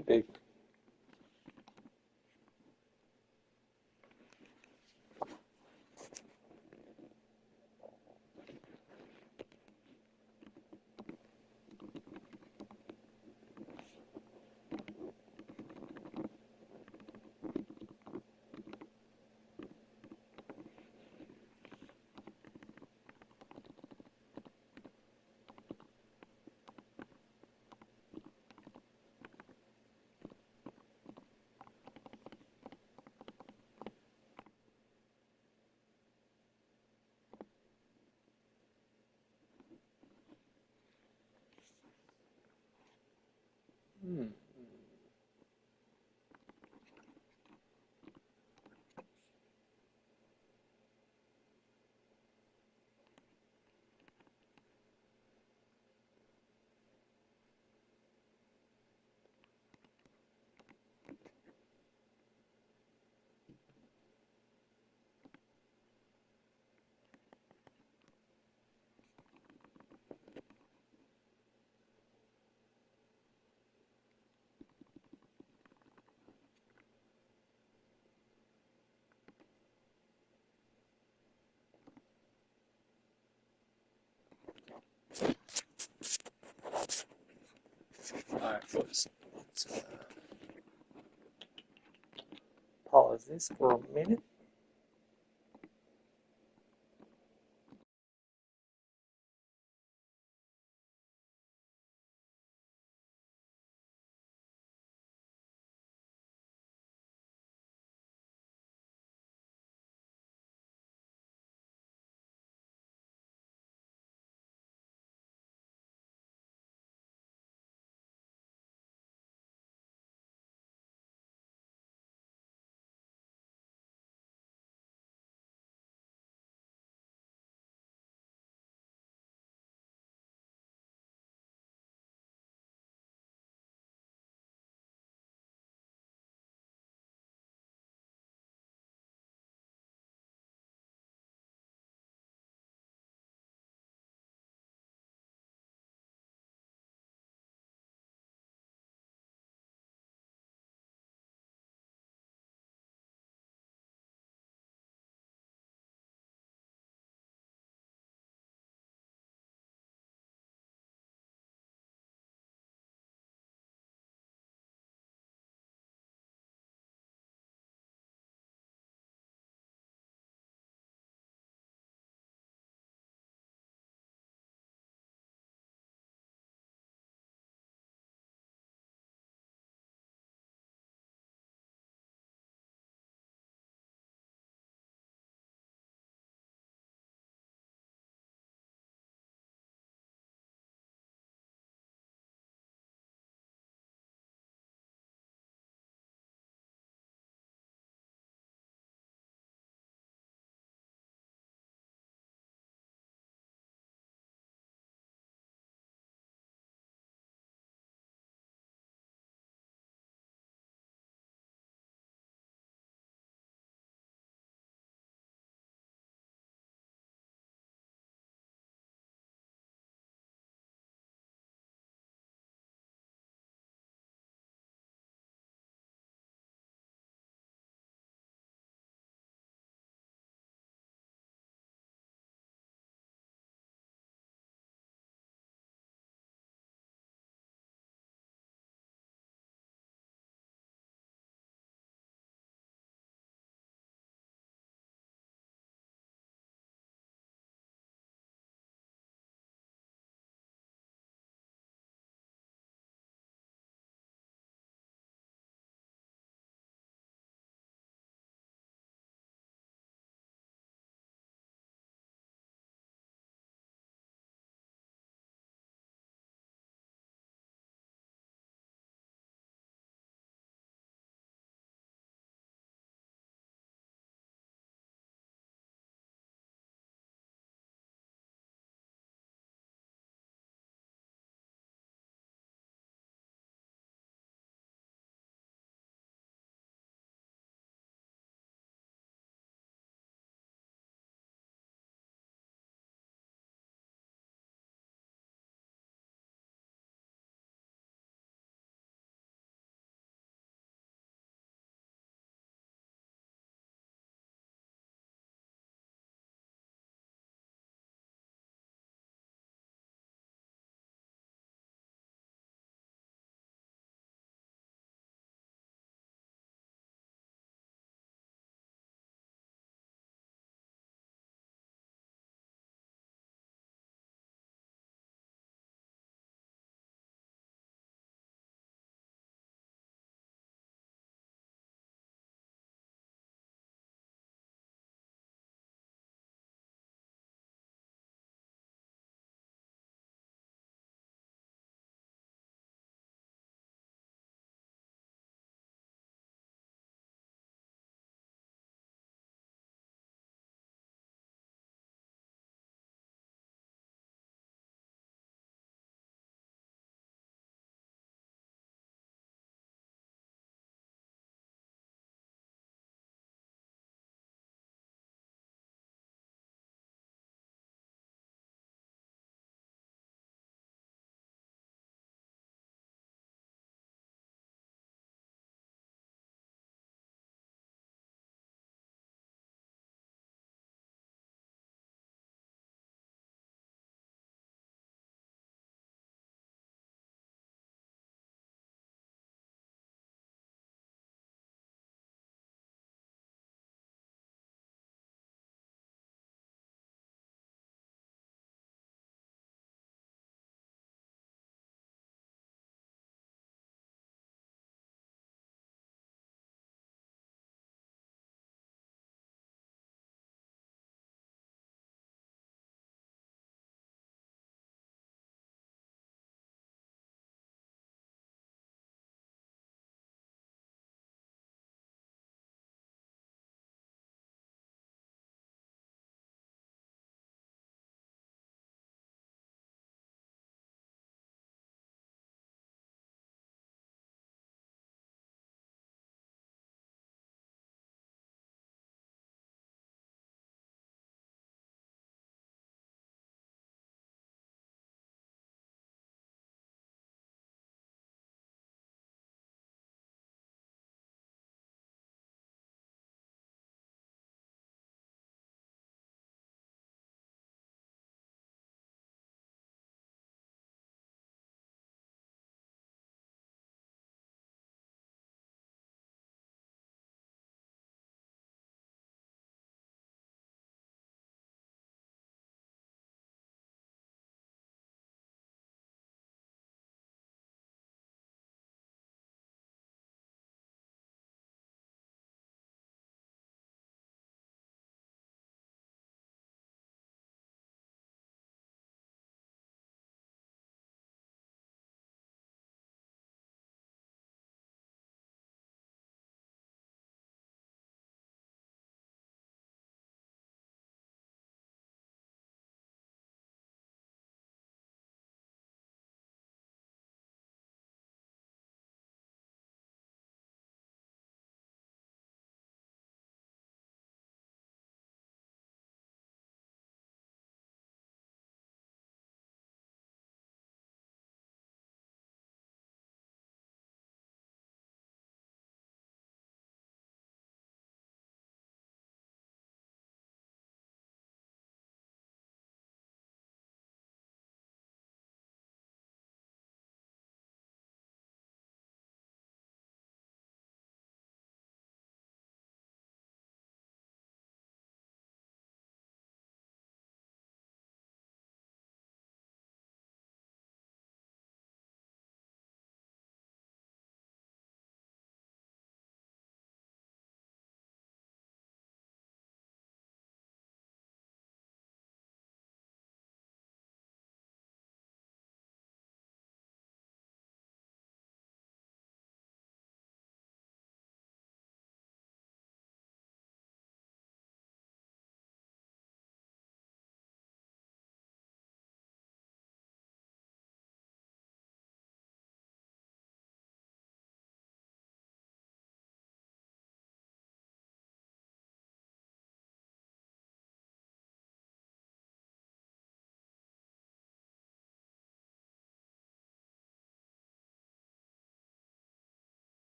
too big. Hmm. Alright, folks. Pause this for a minute.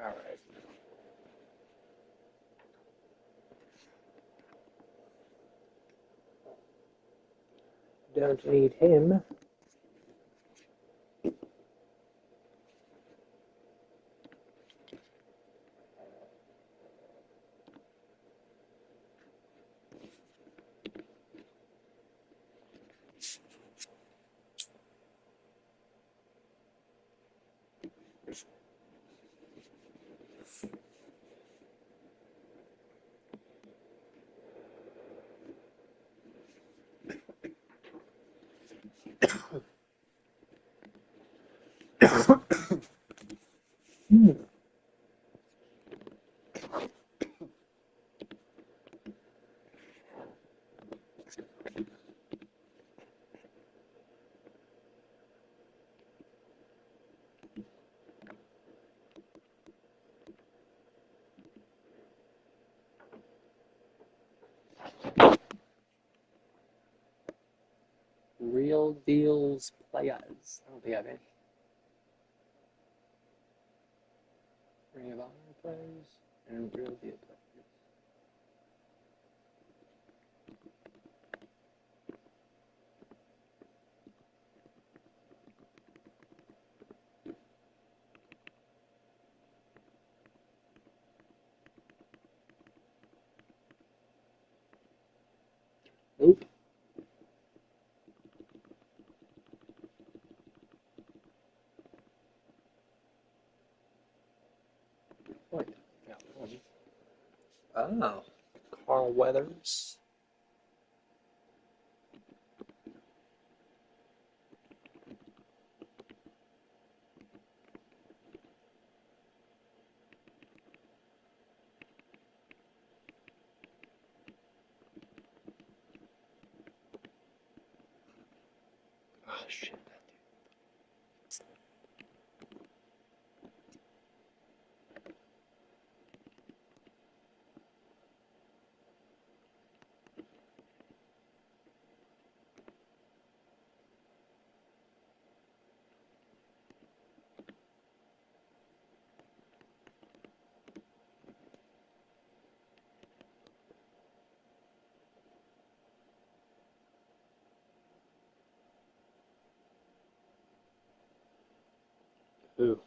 All right. Don't need him. Hmm. Real deals players. I don't think I have any. Ring of Honor players and real deal players. Nope. Wait. Got one. Oh. Carl Weathers. Oh, shit. Who?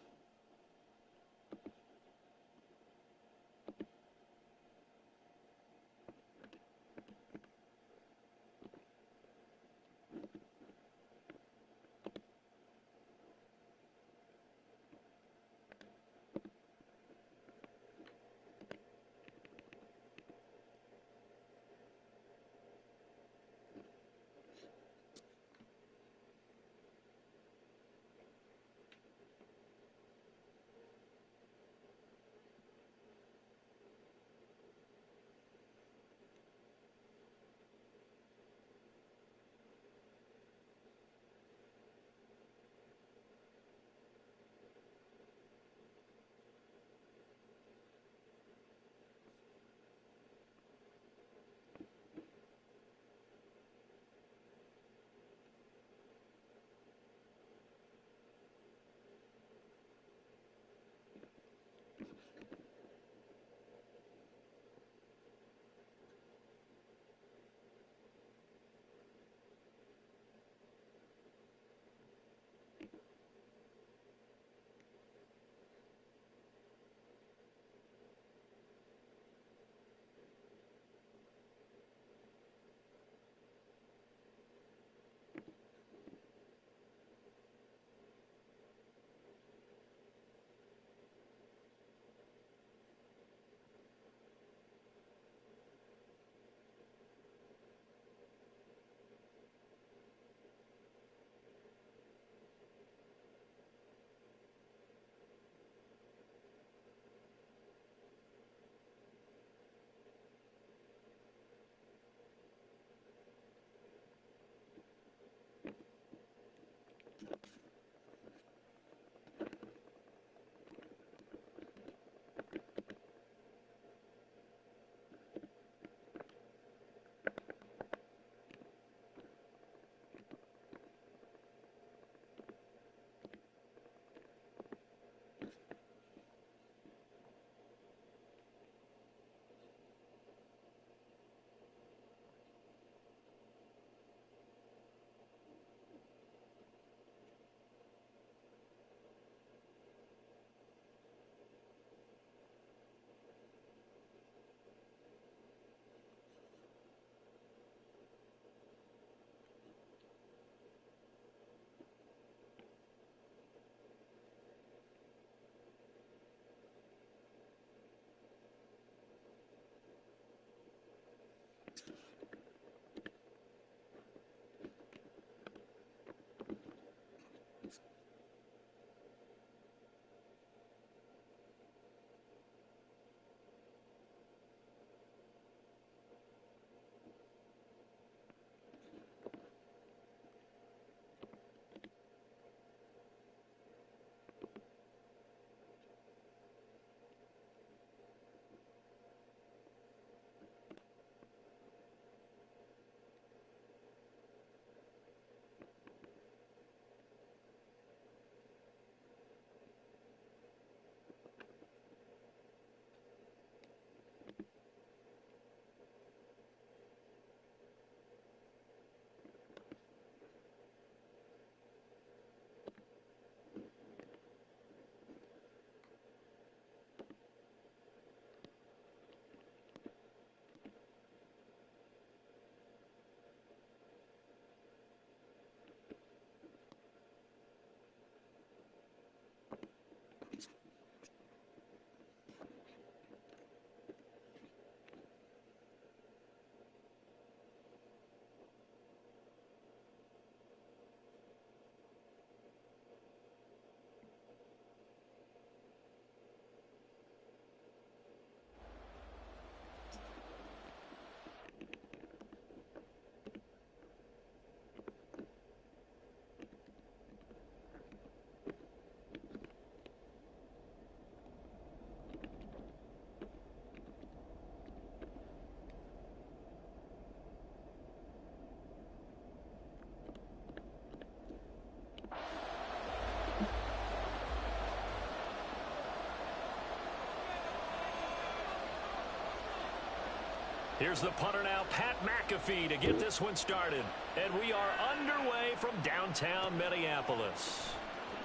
Here's the punter now, Pat McAfee, to get this one started. And we are underway from downtown Minneapolis.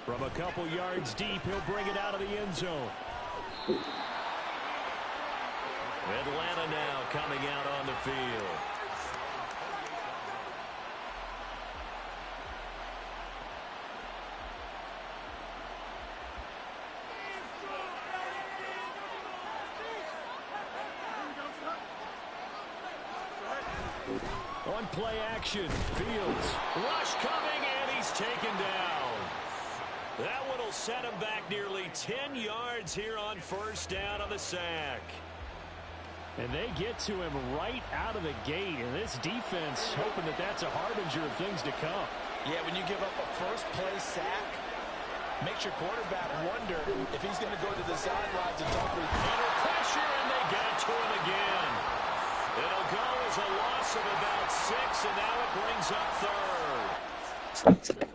From a couple yards deep, he'll bring it out of the end zone. Atlanta now coming out on the field. On play action, Fields. Rush coming, and he's taken down. That one will set him back nearly 10 yards here on first down on the sack. And they get to him right out of the gate. And this defense hoping that that's a harbinger of things to come. Yeah, when you give up a first-play sack, makes your quarterback wonder if he's going to go to the sidelines and talk with under pressure, and they got to him again. It'll go as a loss of about 6, and now it brings up third.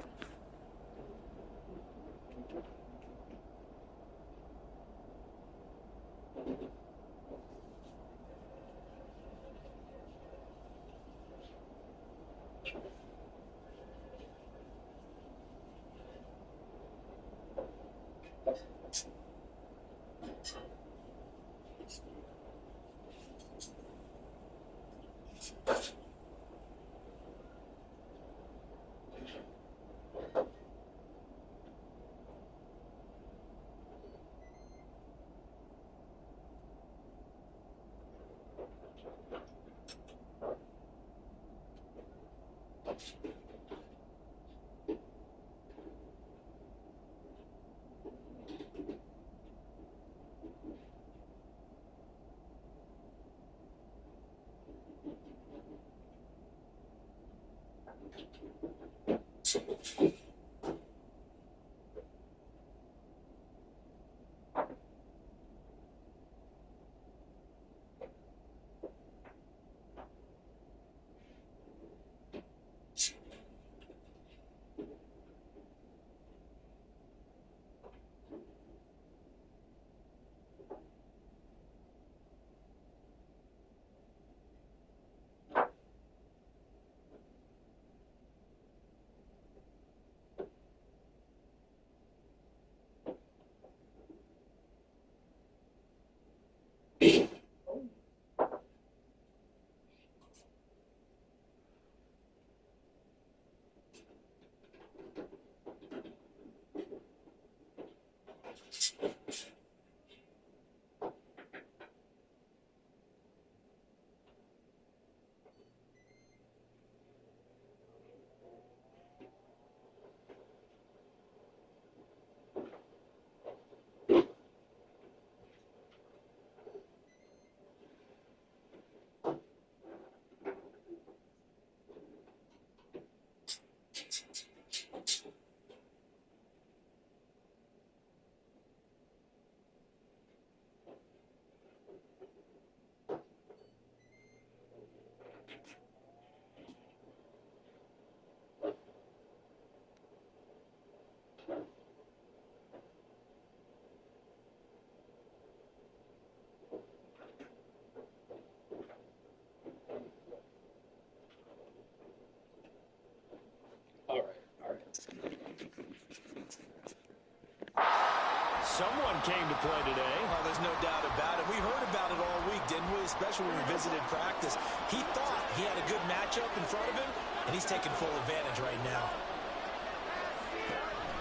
Someone came to play today. Oh, there's no doubt about it. We heard about it all week, didn't we? Especially when we visited practice. He thought he had a good matchup in front of him, and he's taking full advantage right now.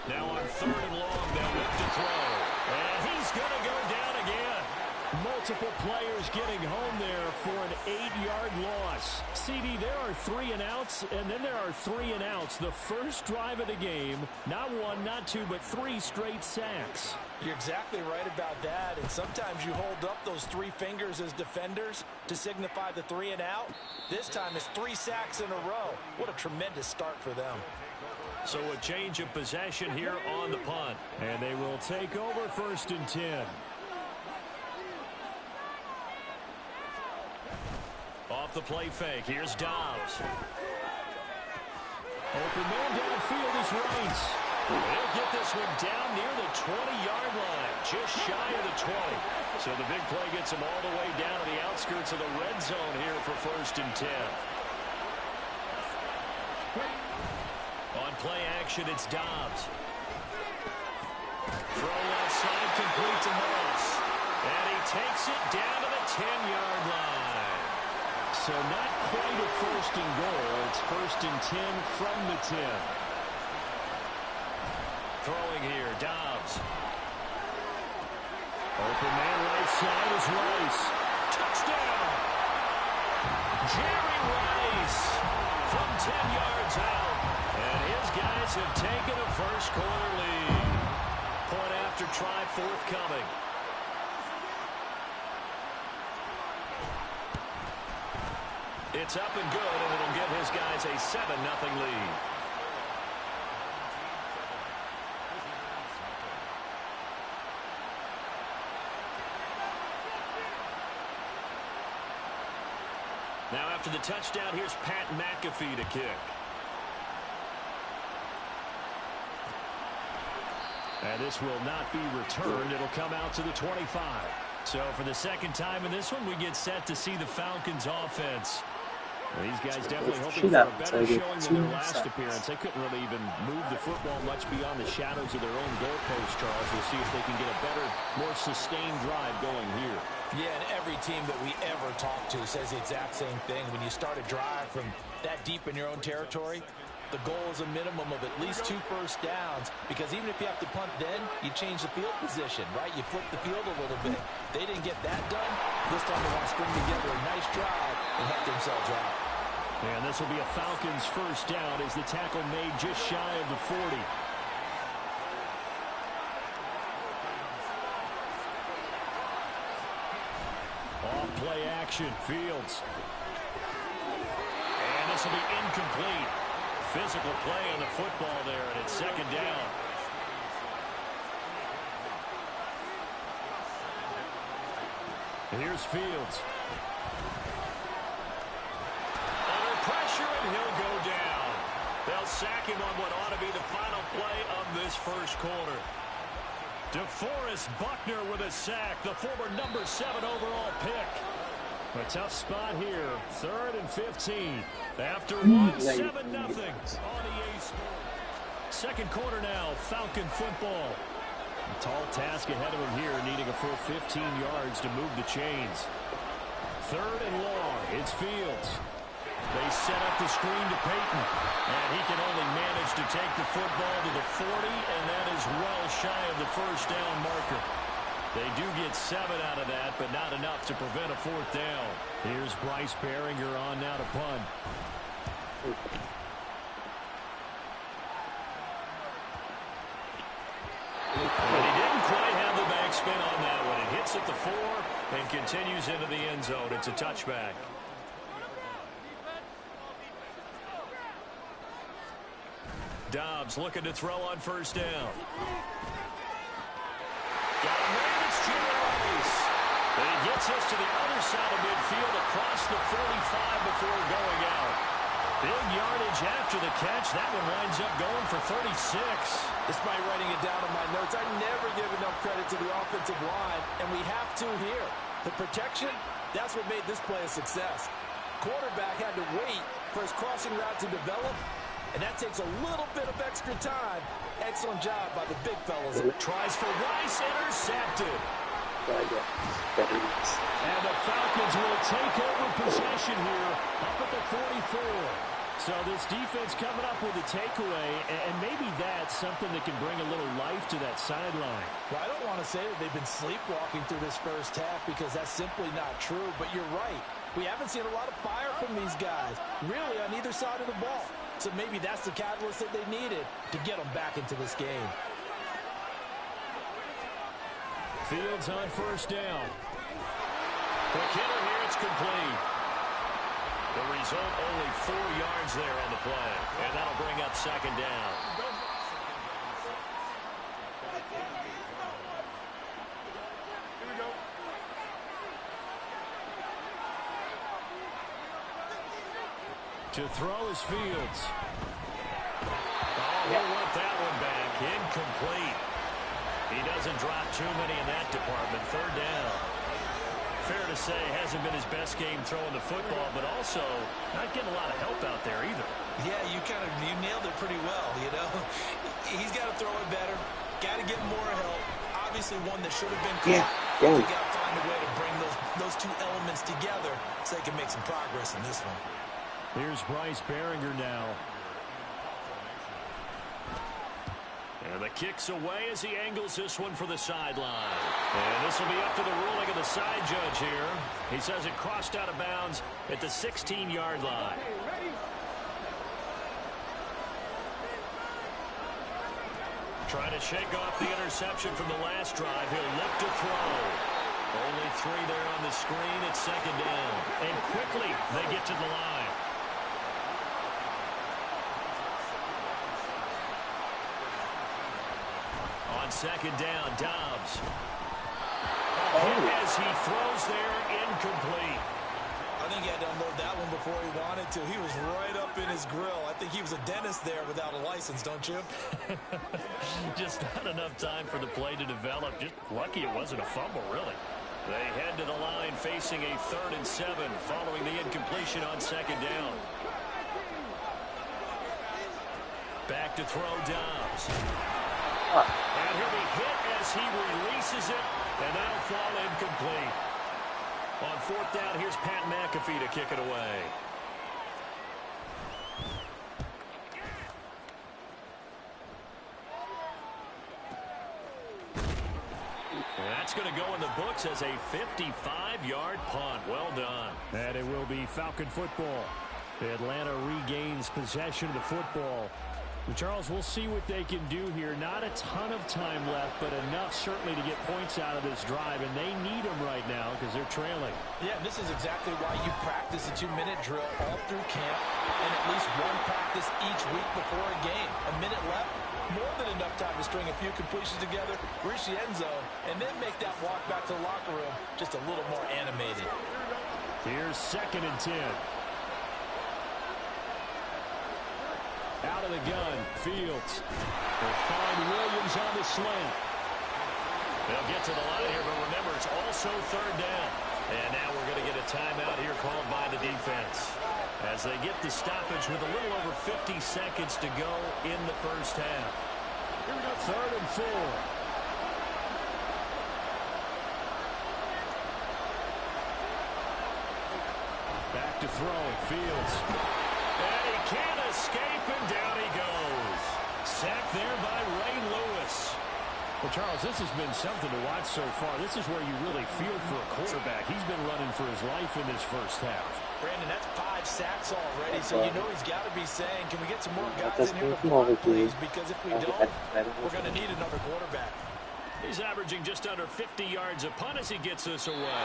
Now on 3rd and long, they'll look to throw. And he's going to go down again. Multiple players getting home there for an 8-yard loss. CD, there are 3 and outs, and then there are 3 and outs. The first drive of the game, not 1, not 2, but 3 straight sacks. You're exactly right about that, and sometimes you hold up those 3 fingers as defenders to signify the 3 and out. This time it's 3 sacks in a row. What a tremendous start for them. So a change of possession here on the punt. And they will take over 1st and 10. Off the play fake, here's Dobbs. Open man downfield is Rice. They'll get this one down near the 20-yard line, just shy of the 20. So the big play gets them all the way down to the outside. outskirts of the red zone here for 1st and 10. On play action, it's Dobbs. Throw left side, complete to Moss. And he takes it down to the 10-yard line. So not quite a 1st and goal. It's 1st and 10 from the 10. Throwing here, Dobbs. Open man right side is Rice. Touchdown! Jerry Rice from 10 yards out. And his guys have taken a first-quarter lead. Point after try forthcoming. It's up and good, and it'll give his guys a 7-0 lead. Now after the touchdown, here's Pat McAfee to kick. And this will not be returned. It'll come out to the 25. So for the second time in this one, we get set to see the Falcons offense. Well, these guys definitely hoping for a better showing than their last appearance. They couldn't really even move the football much beyond the shadows of their own goalpost, Charles. We'll see if they can get a better, more sustained drive going here. Yeah, and every team that we ever talk to says the exact same thing. When you start a drive from that deep in your own territory, the goal is a minimum of at least 2 first downs, because even if you have to punt then, you change the field position, right? You flip the field a little bit. They didn't get that done. This time they want to string together a nice drive and help themselves out. And this will be a Falcons first down as the tackle made just shy of the 40. Off play action, Fields. And this will be incomplete. Physical play on the football there, and it's 2nd down. Here's Fields. Under pressure, and he'll go down. They'll sack him on what ought to be the final play of this first quarter. DeForest Buckner with a sack, the former number 7 overall pick. A tough spot here. 3rd and 15. After one, 7-0 on EA Sports. Second quarter now, Falcon football. A tall task ahead of him here, needing a full 15 yards to move the chains. 3rd and long, it's Fields. They set up the screen to Peyton, and he can only manage to take the football to the 40, and that is well shy of the first down marker. They do get 7 out of that, but not enough to prevent a 4th down. Here's Bryce Behringer on now to punt. But he didn't quite have the backspin on that one. It hits at the 4 and continues into the end zone. It's a touchback. Dobbs looking to throw on first down. Got a man, it's Jerry Rice. And he gets us to the other side of midfield across the 45 before going out. Big yardage after the catch. That one winds up going for 36. Despite writing it down in my notes, I never give enough credit to the offensive line, and we have to here. The protection, that's what made this play a success. Quarterback had to wait for his crossing route to develop, and that takes a little bit of extra time. Excellent job by the big fellas. Tries for Rice, intercepted. And the Falcons will take over possession here up at the 44. So this defense coming up with a takeaway, and maybe that's something that can bring a little life to that sideline. Well, I don't want to say that they've been sleepwalking through this first half, because that's simply not true, but you're right. We haven't seen a lot of fire from these guys, really, on either side of the ball. So maybe that's the catalyst that they needed to get them back into this game. Fields on first down. Quick hitter here, it's complete. The result, only 4 yards there on the play, and that'll bring up 2nd down. To throw is Fields. Oh, he'll want that one back. Incomplete. He doesn't drop too many in that department. 3rd down. fair to say hasn't been his best game throwing the football, but also not getting a lot of help out there either. Yeah, you nailed it pretty well, you know. He's got to throw it better. Got to get more help. Obviously one that should have been caught. Yeah. You got to find a way to bring those two elements together so they can make some progress in this one. Here's Bryce Behringer now. And the kick's away as he angles this one for the sideline. And this will be up to the ruling of the side judge here. He says it crossed out of bounds at the 16-yard line. Trying to shake off the interception from the last drive. He'll look to throw. Only 3 there on the screen. It's second down. And quickly they get to the line. On second down, Dobbs. As he throws there, incomplete. I think he had to unload that one before he wanted to. He was right up in his grill. I think he was a dentist there without a license, don't you? Just not enough time for the play to develop. Just lucky it wasn't a fumble, really. They head to the line facing a 3rd and 7 following the incompletion on second down. Back to throw Dobbs. And he'll be hit as he releases it, and that'll fall incomplete. On 4th down, here's Pat McAfee to kick it away. And that's going to go in the books as a 55-yard punt. Well done. And it will be Falcon football. Atlanta regains possession of the football. And Charles, we'll see what they can do here. Not a ton of time left, but enough certainly to get points out of this drive, and they need them right now because they're trailing. Yeah, and this is exactly why you practice a 2-minute drill all through camp and at least one practice each week before a game. A minute left, more than enough time to string a few completions together, reach the end zone, and then make that walk back to the locker room just a little more animated. Here's 2nd and 10. Out of the gun, Fields. They'll find Williams on the slant. They'll get to the line here, but remember, it's also 3rd down. And now we're going to get a timeout here called by the defense as they get the stoppage with a little over 50 seconds to go in the first half. Here we go, 3rd and 4. Back to throw, Fields. And he can't escape, and down he goes. Sacked there by Ray Lewis. Well, Charles, this has been something to watch so far. This is where you really feel for a quarterback. He's been running for his life in this first half. Brandon, that's 5 sacks already, so you know he's got to be saying, can we get some more guys in here to block, please? Because if we don't, we're going to need another quarterback. He's averaging just under 50 yards a punt as he gets this away.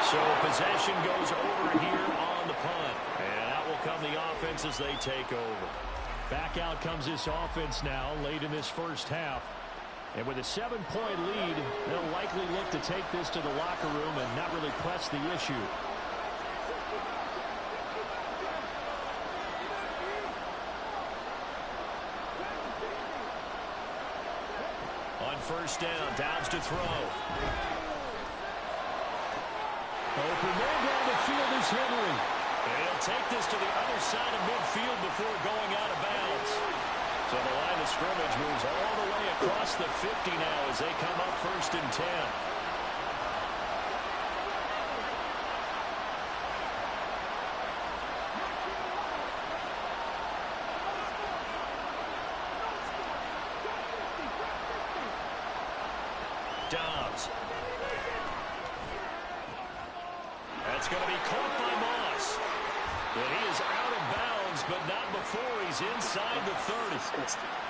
So possession goes over here on the punt. And out will come the offense as they take over. Back out comes this offense now late in this first half. And with a 7-point lead, they'll likely look to take this to the locker room and not really press the issue. On 1st down, Dobbs to throw. Open man down the field is Henry. And he'll take this to the other side of midfield before going out of bounds. So the line of scrimmage moves all the way across the 50 now as they come up 1st and 10. Dobbs. That's going to be caught by Moss. And he is out of bounds, but not before he's inside the 30.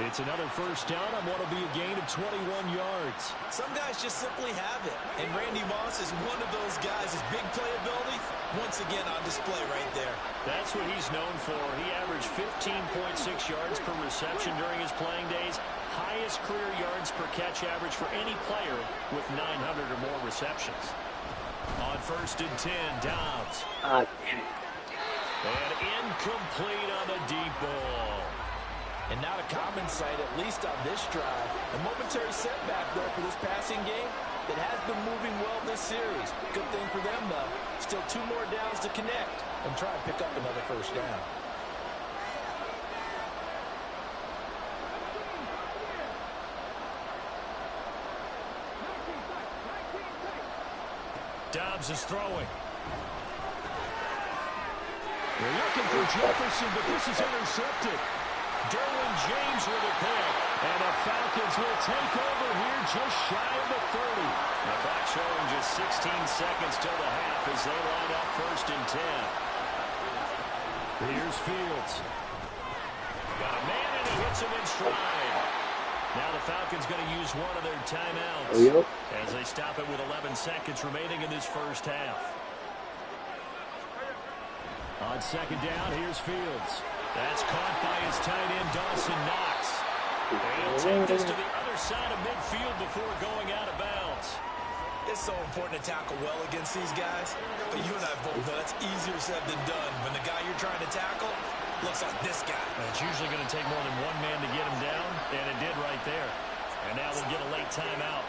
It's another 1st down on what will be a gain of 21 yards. Some guys just simply have it, and Randy Moss is one of those guys. His big playability, once again on display right there. That's what he's known for. He averaged 15.6 yards per reception during his playing days. Highest career yards per catch average for any player with 900 or more receptions. On 1st and 10, Dobbs. And incomplete on the deep ball. And not a common sight, at least on this drive. A momentary setback, though, for this passing game. that has been moving well this series. Good thing for them, though. Still 2 more downs to connect and try and pick up another first down. Dobbs is throwing. They're looking for Jefferson, but this is intercepted. Derwin James with a pick. And the Falcons will take over here just shy of the 30. The clock showing just 16 seconds till the half as they line up 1st and 10. Here's Fields. Got a man and he hits him in stride. Now the Falcons going to use one of their timeouts as they stop it with 11 seconds remaining in this first half. On 2nd down, here's Fields. That's caught by his tight end, Dawson Knox. He'll take this to the other side of midfield before going out of bounds. It's so important to tackle well against these guys, but you and I both know that's easier said than done when the guy you're trying to tackle looks like this guy. It's usually going to take more than one man to get him down, and it did right there. And now we'll get a late timeout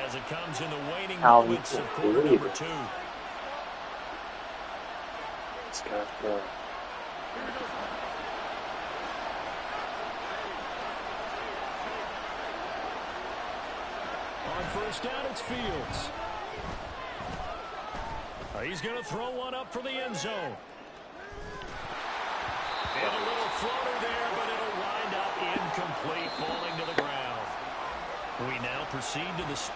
as it comes in the waning moments of quarter number 2. On 1st down, it's Fields. He's going to throw one up for the end zone. And a little floater there, but it'll wind up incomplete, falling to the ground. We now proceed to the...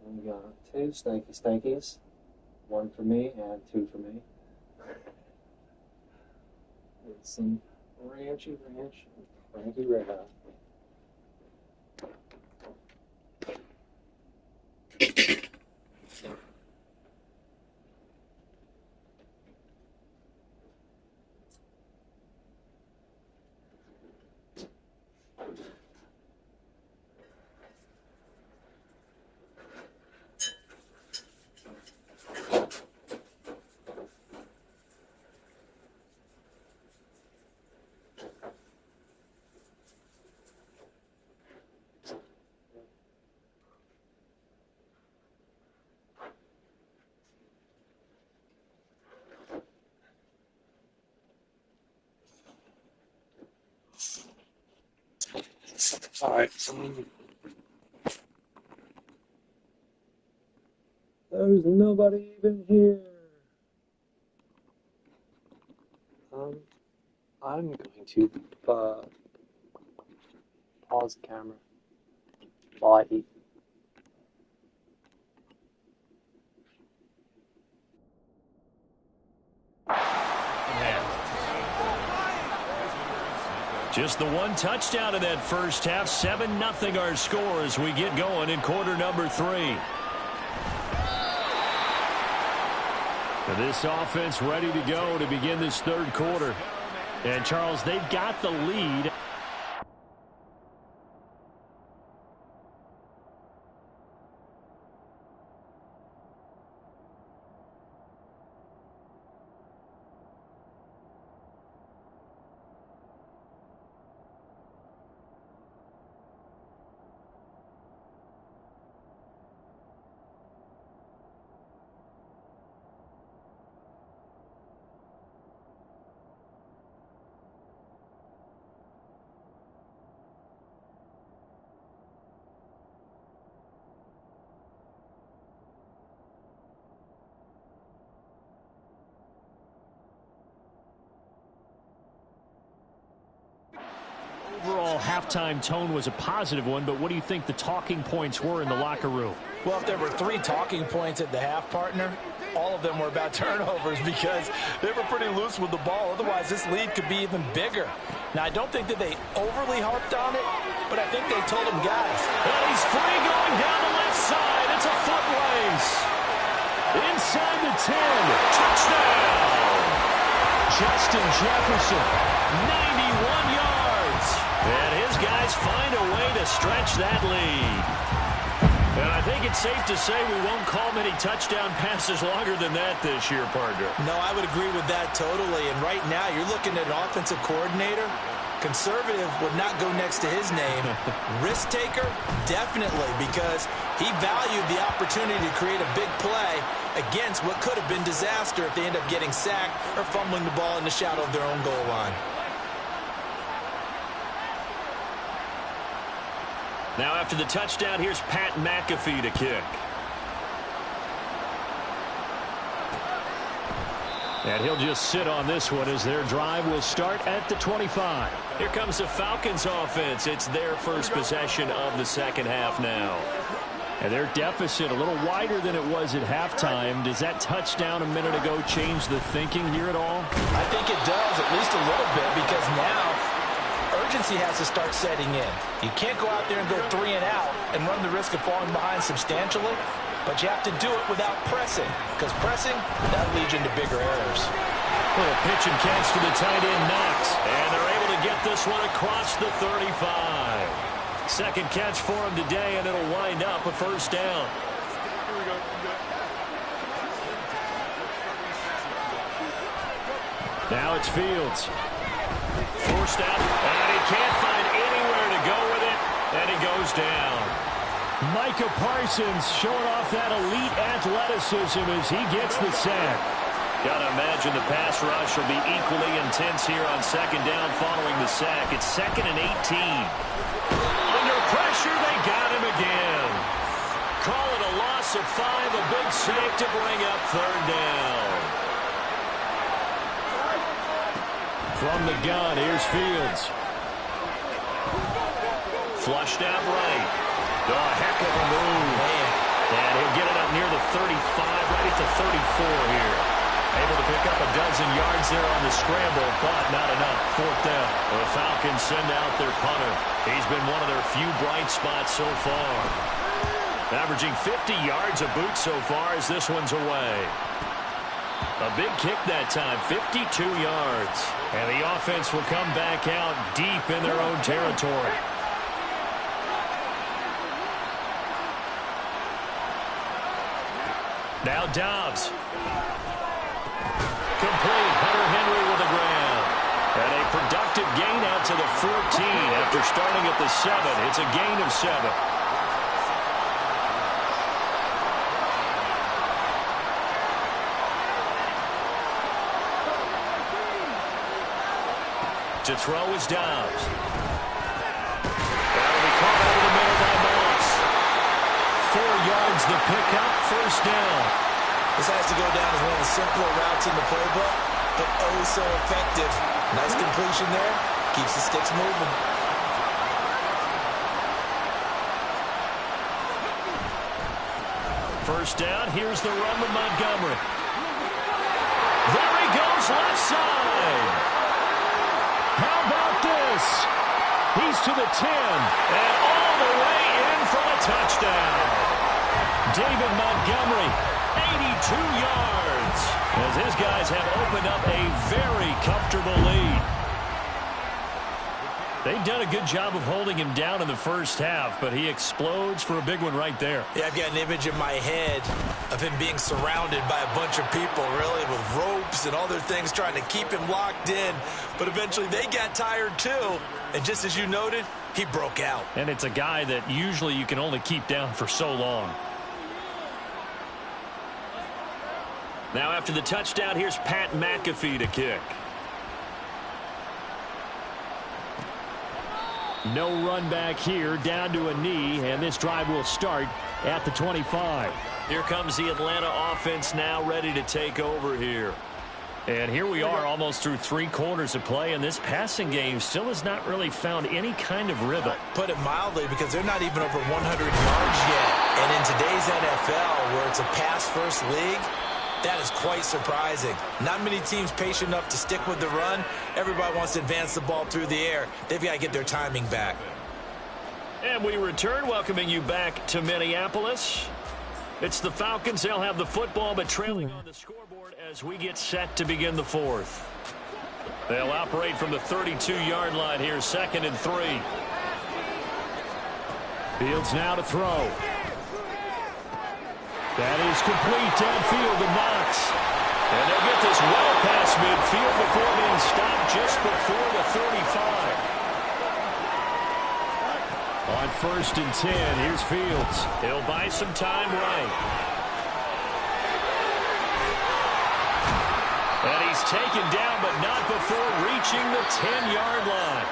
We got 2 stankies, 1 for me and 2 for me. With some Ranky Red Hot. All right. There's nobody even here. I'm going to pause the camera while I eat. Just the one touchdown in that first half. 7-0 our score as we get going in quarter number 3. And this offense ready to go to begin this 3rd quarter. And, Charles, they've got the lead. halftime tone was a positive one, but what do you think the talking points were in the locker room? Well, if there were 3 talking points at the half, partner, all of them were about turnovers because they were pretty loose with the ball. Otherwise, this lead could be even bigger. Now, I don't think that they overly harped on it, but I think they told them, guys. And he's free going down the left side. It's a foot race. Inside the 10. Touchdown. Justin Jefferson. 91 yards. And his guys find a way to stretch that lead. And I think it's safe to say we won't call many touchdown passes longer than that this year, partner. No, I would agree with that totally. And right now, you're looking at an offensive coordinator. Conservative would not go next to his name. Risk taker, definitely, because he valued the opportunity to create a big play against what could have been disaster if they end up getting sacked or fumbling the ball in the shadow of their own goal line. Now after the touchdown, here's Pat McAfee to kick. And he'll just sit on this one as their drive will start at the 25. Here comes the Falcons offense. It's their first possession of the second half now. And their deficit a little wider than it was at halftime. Does that touchdown a minute ago change the thinking here at all? I think it does, at least a little bit, because now urgency has to start setting in. You can't go out there and go 3 and out and run the risk of falling behind substantially, but you have to do it without pressing, because pressing, that leads you into bigger errors. Little pitch and catch to the tight end, Knox, and they're able to get this one across the 35. Second catch for him today, and it'll wind up a first down. Now it's Fields. Forced out, and he can't find anywhere to go with it, and he goes down. Micah Parsons showing off that elite athleticism as he gets the sack. Gotta imagine the pass rush will be equally intense here on second down following the sack. It's 2nd and 18. Under pressure, they got him again. Call it a loss of 5, a big save to bring up third down. From the gun, here's Fields. Flushed out right. Oh, a heck of a move. Man. And he'll get it up near the 35, right at the 34 here. Able to pick up a dozen yards there on the scramble, but not enough. Fourth down. The Falcons send out their punter. He's been one of their few bright spots so far. Averaging 50 yards a boot so far as this one's away. A big kick that time, 52 yards. And the offense will come back out deep in their own territory. Now Dobbs. Complete. Hunter Henry with a grab. And a productive gain out to the 14 after starting at the 7. It's a gain of 7. To throw is Dobbs. That'll be caught over the middle by Moss. 4 yards the pickup, first down. This has to go down as one of the simpler routes in the playbook, but oh so effective. Nice completion there. Keeps the sticks moving. First down, here's the run with Montgomery. There he goes, left side. How about this? He's to the 10. And all the way in for a touchdown. David Montgomery, 82 yards. As his guys have opened up a very comfortable lead. They've done a good job of holding him down in the first half, but he explodes for a big one right there. Yeah, I've got an image in my head of him being surrounded by a bunch of people, really, with ropes and other things trying to keep him locked in. But eventually they got tired too. And just as you noted, he broke out. And it's a guy that usually you can only keep down for so long. Now after the touchdown, here's Pat McAfee to kick. No run back here, down to a knee, and this drive will start at the 25. Here comes the Atlanta offense now ready to take over here. And here we are almost through 3 quarters of play, and this passing game still has not really found any kind of rhythm. Put it mildly, because they're not even over 100 yards yet. And in today's NFL, where it's a pass-first league, that is quite surprising. Not many teams patient enough to stick with the run. Everybody wants to advance the ball through the air. They've got to get their timing back. And we return, welcoming you back to Minneapolis. It's the Falcons. They'll have the football, but trailing on the scoreboard as we get set to begin the 4th. They'll operate from the 32-yard line here, 2nd and 3. Fields now to throw. That is complete downfield to Knox. And they'll get this well past midfield before being stopped just before the 35. On 1st and 10, here's Fields. He'll buy some time right. And he's taken down, but not before reaching the 10-yard line.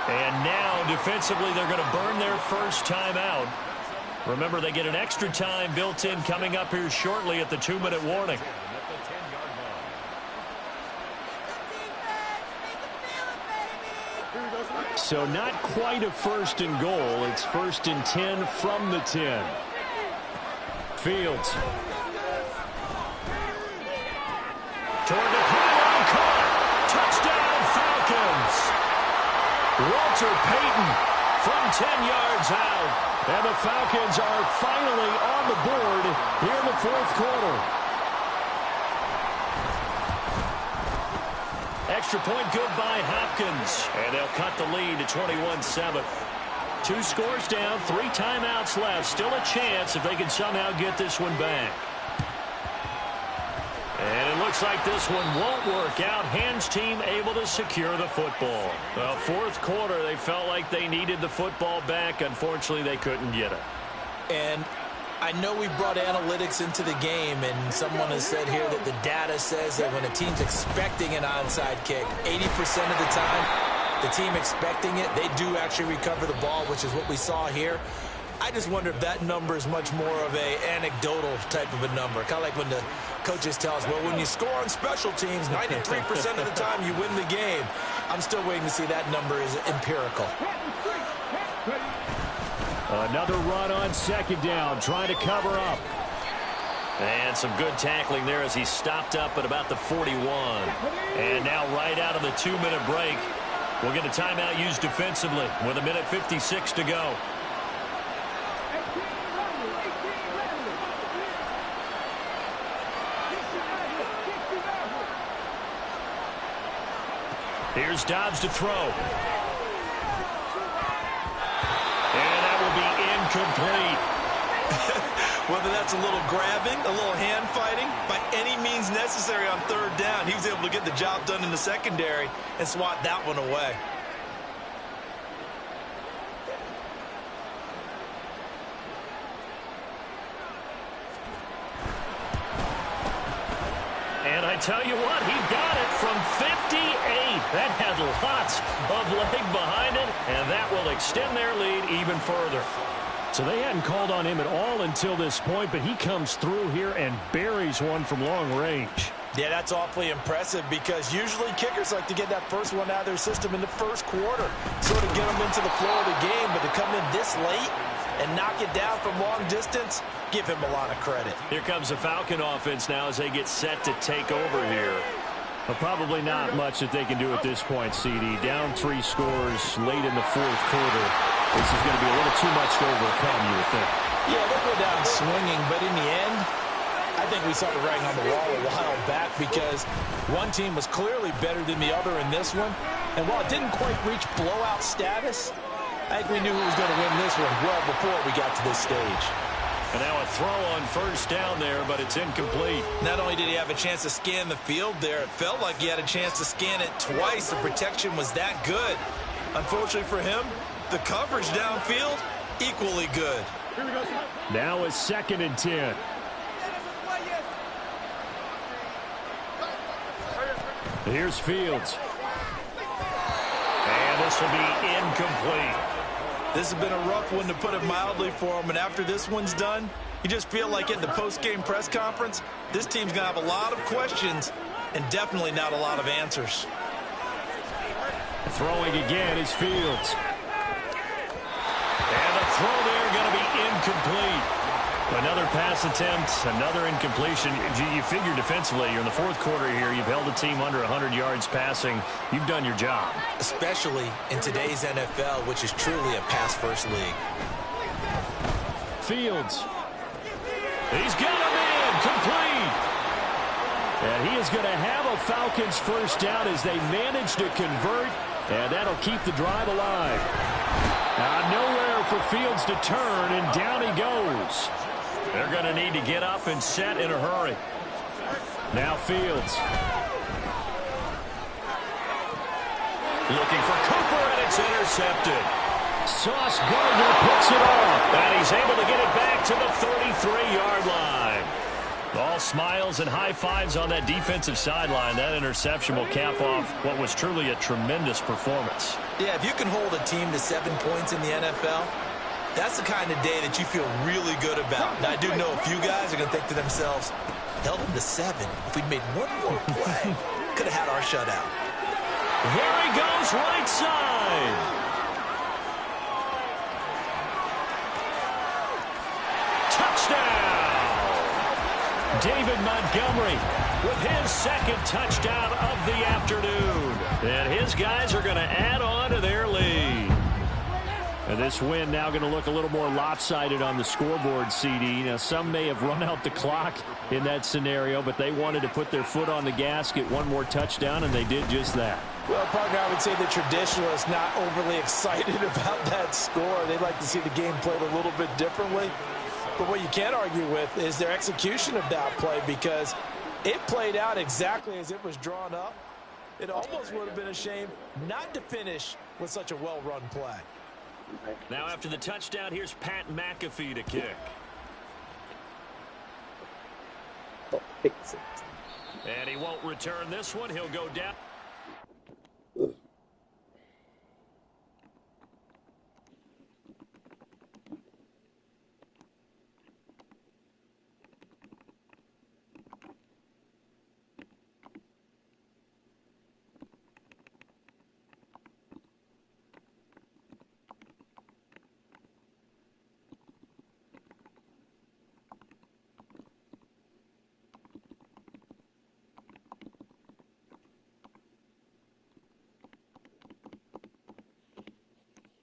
And now, defensively, they're going to burn their first timeout. Remember, they get an extra time built in coming up here shortly at the 2-minute warning. So not quite a 1st and goal. It's 1st and 10 from the 10. Fields. Toward the pylon, caught. Touchdown, Falcons. Walter Payton from 10 yards out. And the Falcons are finally on the board here in the 4th quarter. Extra point good by Hopkins. And they'll cut the lead to 21-7. 2 scores down, 3 timeouts left. Still a chance if they can somehow get this one back. And it looks like this one won't work out. Hands team able to secure the football. Well, 4th quarter, they felt like they needed the football back. Unfortunately, they couldn't get it. And I know we brought analytics into the game, and someone has said here that the data says that when a team's expecting an onside kick, 80% of the time, the team expecting it, they do actually recover the ball, which is what we saw here. I just wonder if that number is much more of a anecdotal type of a number. Kind of like when the coaches tell us, well, when you score on special teams, 93% of the time you win the game. I'm still waiting to see that number is empirical. Another run on 2nd down, trying to cover up. And some good tackling there as he stopped up at about the 41. And now right out of the 2-minute break, we'll get a timeout used defensively with 1:56 to go. Here's Dobbs to throw. Incomplete. Whether that's a little grabbing, a little hand fighting, by any means necessary on 3rd down, he was able to get the job done in the secondary and swat that one away. And I tell you what, he got it from 58. That had lots of leg behind it, and that will extend their lead even further. So they hadn't called on him at all until this point, but he comes through here and buries one from long range. Yeah, that's awfully impressive because usually kickers like to get that first one out of their system in the 1st quarter, sort of get them into the flow of the game, but to come in this late and knock it down from long distance, give him a lot of credit. Here comes the Falcon offense now as they get set to take over here. But probably not much that they can do at this point, CD. Down 3 scores late in the 4th quarter. This is going to be a little too much to overcome, you would think. Yeah, they'll go down swinging, but in the end, I think we saw the writing on the wall a while back because one team was clearly better than the other in this one. And while it didn't quite reach blowout status, I think we knew who was going to win this one well before we got to this stage. And now a throw on 1st down there, but it's incomplete. Not only did he have a chance to scan the field there, it felt like he had a chance to scan it twice. The protection was that good. Unfortunately for him, the coverage downfield, equally good. Now a 2nd and 10. Here's Fields. And this will be incomplete. This has been a rough one, to put it mildly, for him. And after this one's done, you just feel like in the post-game press conference, this team's going to have a lot of questions and definitely not a lot of answers. Throwing again is Fields. And the throw there going to be incomplete. Another pass attempt, another incompletion. You figure defensively, you're in the fourth quarter here. You've held a team under 100 yards passing. You've done your job. Especially in today's NFL, which is truly a pass-first league. Fields. He's got him in. Complete. And he is going to have a Falcons first down as they manage to convert. And that'll keep the drive alive. Nowhere for Fields to turn, and down he goes. They're going to need to get up and set in a hurry. Now Fields. Looking for Cooper, and it's intercepted. Sauce Gardner picks it off, and he's able to get it back to the 33-yard line. All smiles and high fives on that defensive sideline. That interception will cap off what was truly a tremendous performance. Yeah, if you can hold a team to 7 points in the NFL, that's the kind of day that you feel really good about. And I do know a few guys are going to think to themselves, held them to 7. If we'd made one more play, could have had our shutout. There he goes, right side. Touchdown! David Montgomery with his second touchdown of the afternoon. And his guys are going to add on to their lead. And this win now going to look a little more lopsided on the scoreboard, CD. Now, some may have run out the clock in that scenario, but they wanted to put their foot on the gas, get one more touchdown, and they did just that. Well, partner, I would say the traditionalists not overly excited about that score. They'd like to see the game played a little bit differently. But what you can't argue with is their execution of that play, because it played out exactly as it was drawn up. It almost would have been a shame not to finish with such a well-run play. Now after the touchdown, here's Pat McAfee to kick. And he won't return this one. He'll go down.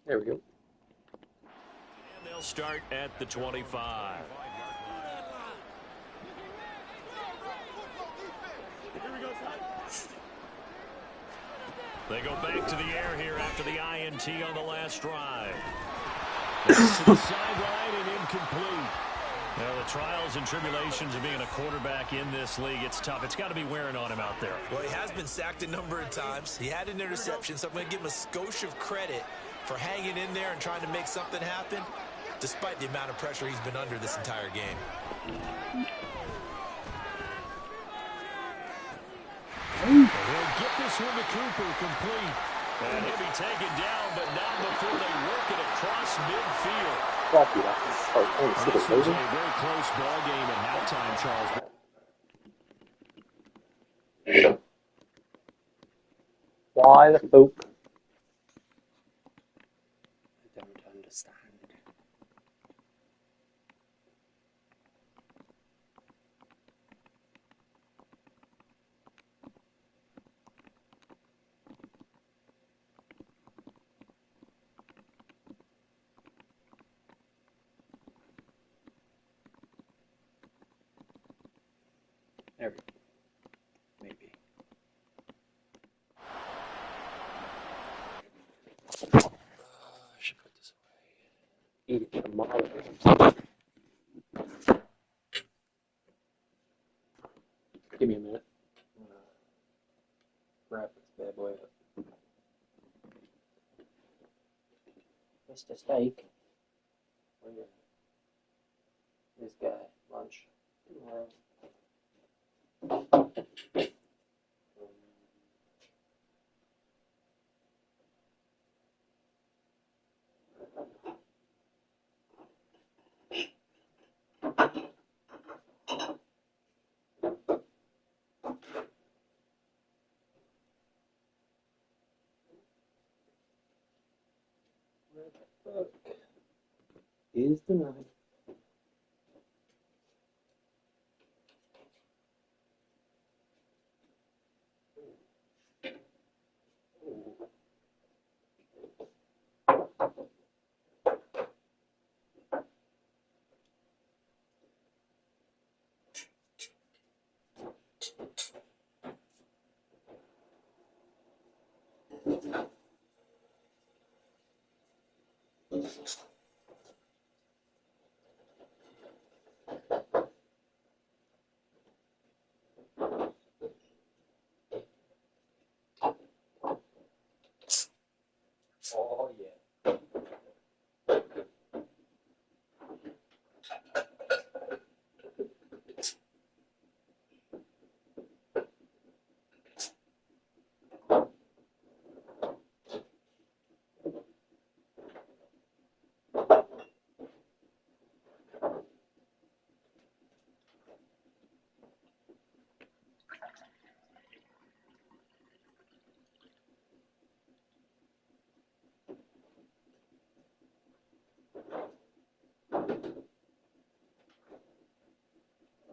There we go. And they'll start at the 25. They go back to the air here after the INT on the last drive. To the sideline and incomplete. Now, the trials and tribulations of being a quarterback in this league, it's tough. It's got to be wearing on him out there. Well, he has been sacked a number of times. He had an interception, so I'm going to give him a skosh of credit for hanging in there and trying to make something happen, despite the amount of pressure he's been under this entire game. They'll get this one to Cooper, complete. And he'll be taken down, but not before they work it across midfield. This was a very close ball game at halftime, Charles. Why the poop? I don't understand. There we go. Maybe. I should put this away. Eat it tomorrow. Give me a minute. Wrap this bad boy up. Mr. Steak. Where you at? This guy. Lunch. Tomorrow. is denied. Oh, yeah.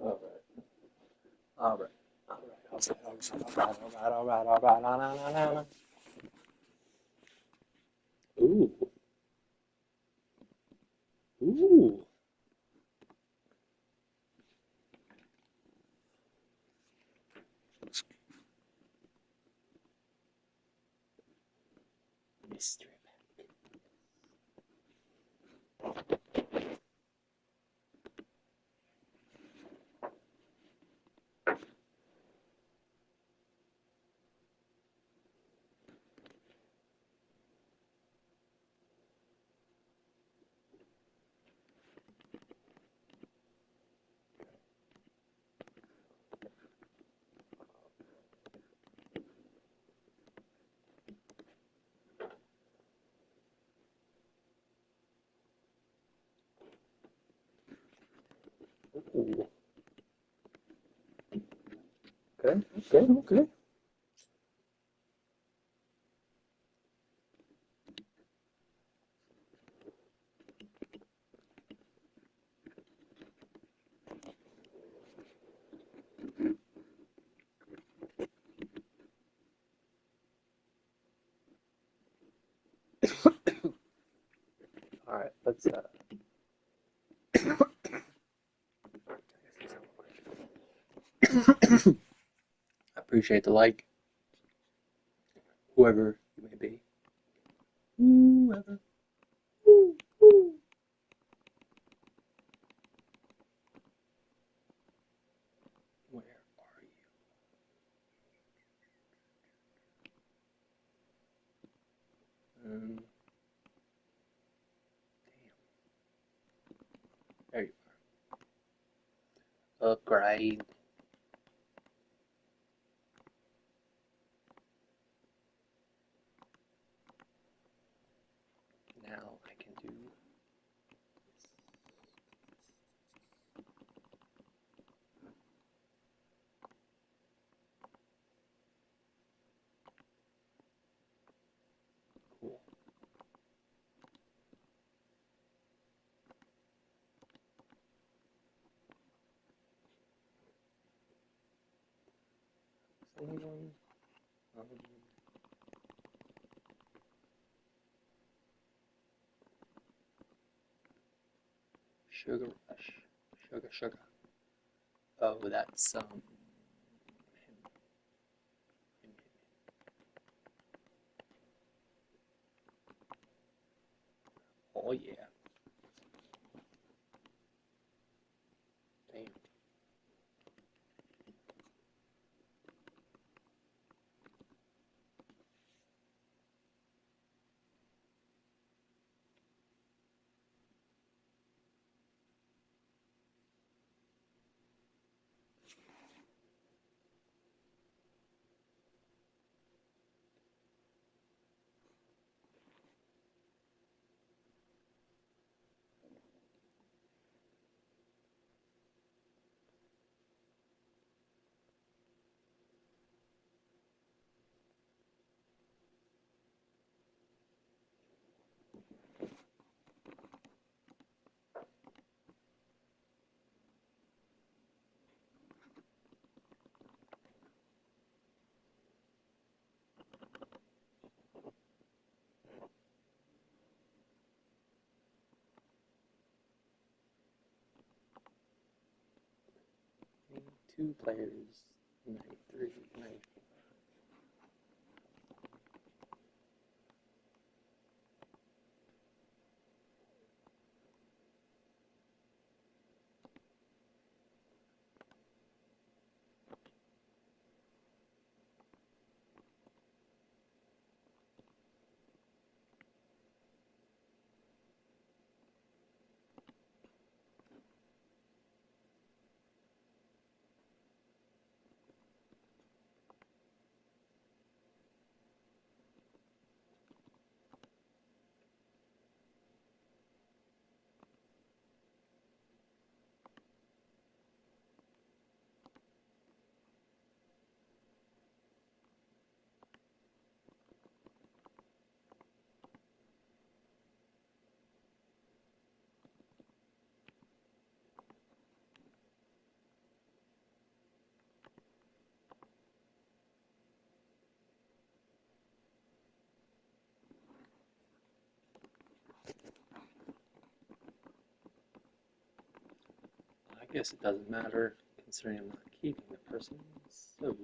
All right. All right. All right. Ooh. Ooh. Mystery. Ooh. Okay. Okay. Okay. All right. Let's. I appreciate the like, whoever you may be. Whoever. Woo, woo. Where are you? Damn. There you are. Upgrade. Now I can do this. Cool. Is anyone? Sugar Rush. Sugar. Oh, that's Oh yeah. Damn. 92 players, 93, 94. I guess it doesn't matter considering I'm not keeping the person. So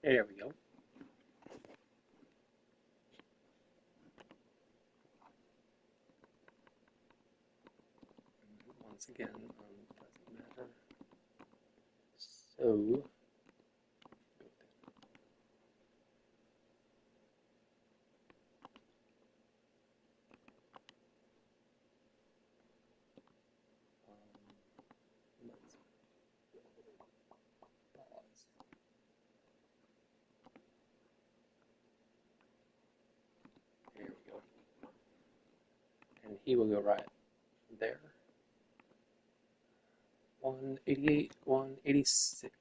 there we go. Once again, doesn't matter. So let's pause. There we go. And he will go right there. 188, 186.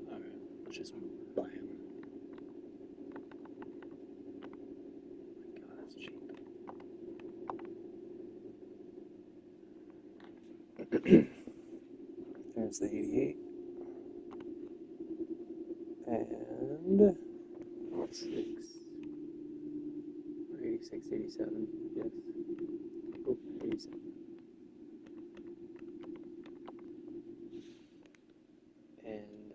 Alright, let's just buy him. Oh my god, that's cheap. There's the 88. And 86, 87, yes. Oh, 87. And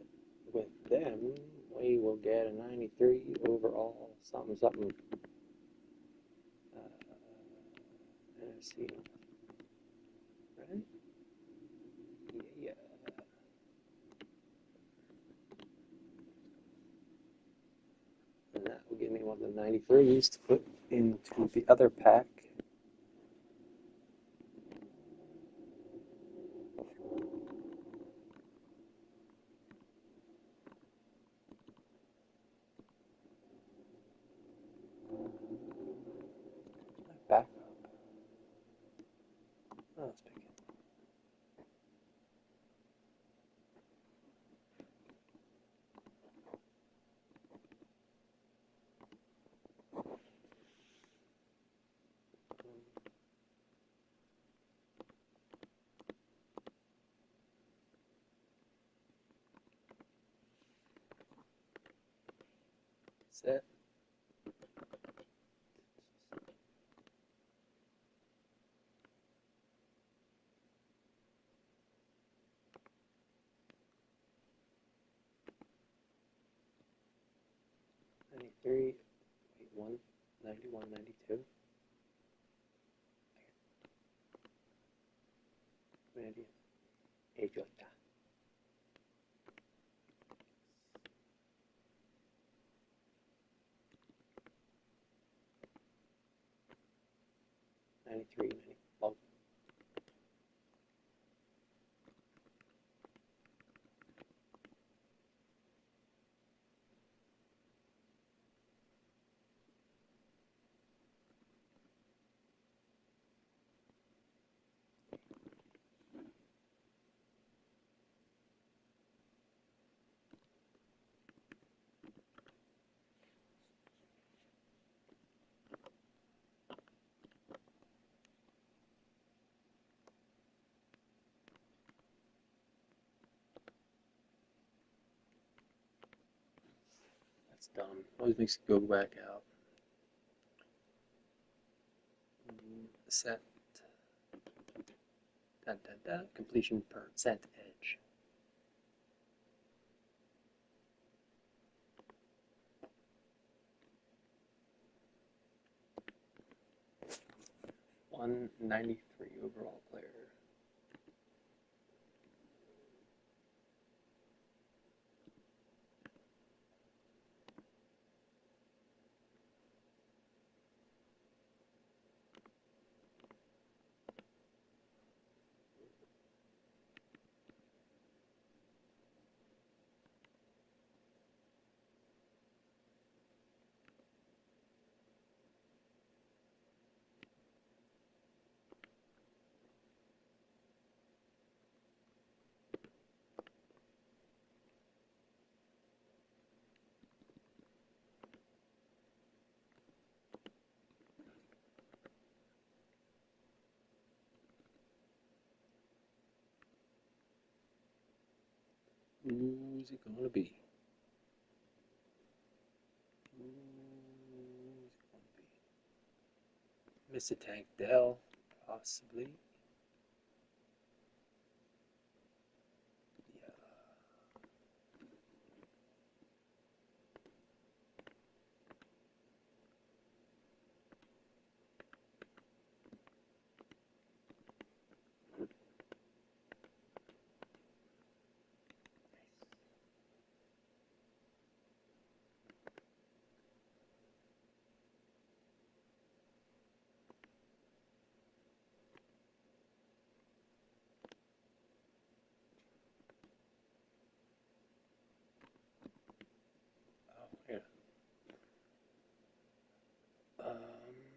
with them, we will get a 93 overall, something, something. NFC. Right? Yeah. And that will give me one of the 93s to put into the other pack. Back up. Oh, let's pick it. Set. Three, wait, 191, 92. Maybe 8 like that. dumb. Always makes you go back out. Set. Completion percent edge. $193 overall player. Who's it gonna be? Who's it gonna be? Mr. Tank Dell, possibly. Yeah. Oh, yeah.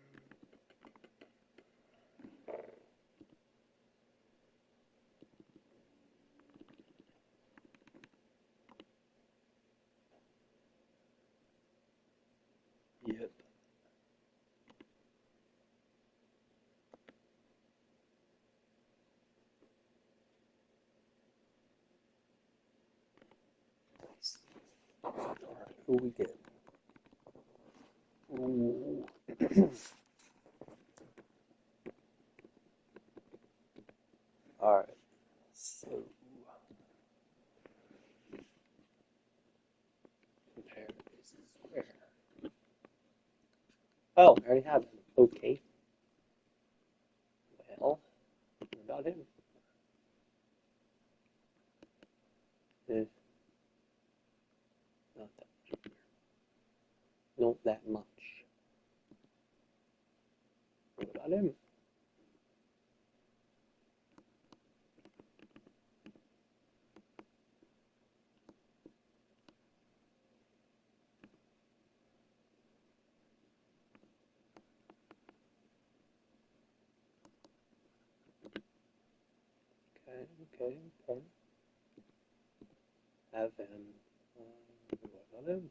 Yep. Alright, who we get? Ooh. Alright, so compare this where? Oh, I already have him. Okay. Well, what about him? Not that much. Not that much. What about him? Okay. Have him. What about him?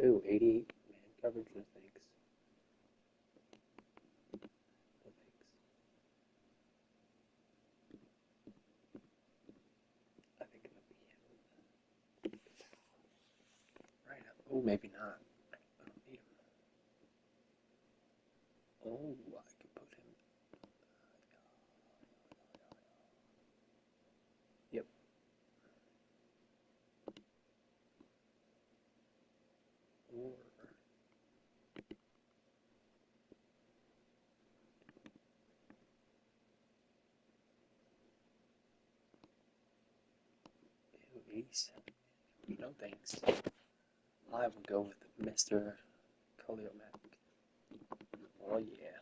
Ooh, 88 man coverage. No thanks. No thanks. I think it'll be him. Right up. Oh, maybe not. I don't need him. Oh, I could put him. Yep. Or ew, 87. No thanks. I will go with Mr. Kaliomac. Oh yeah.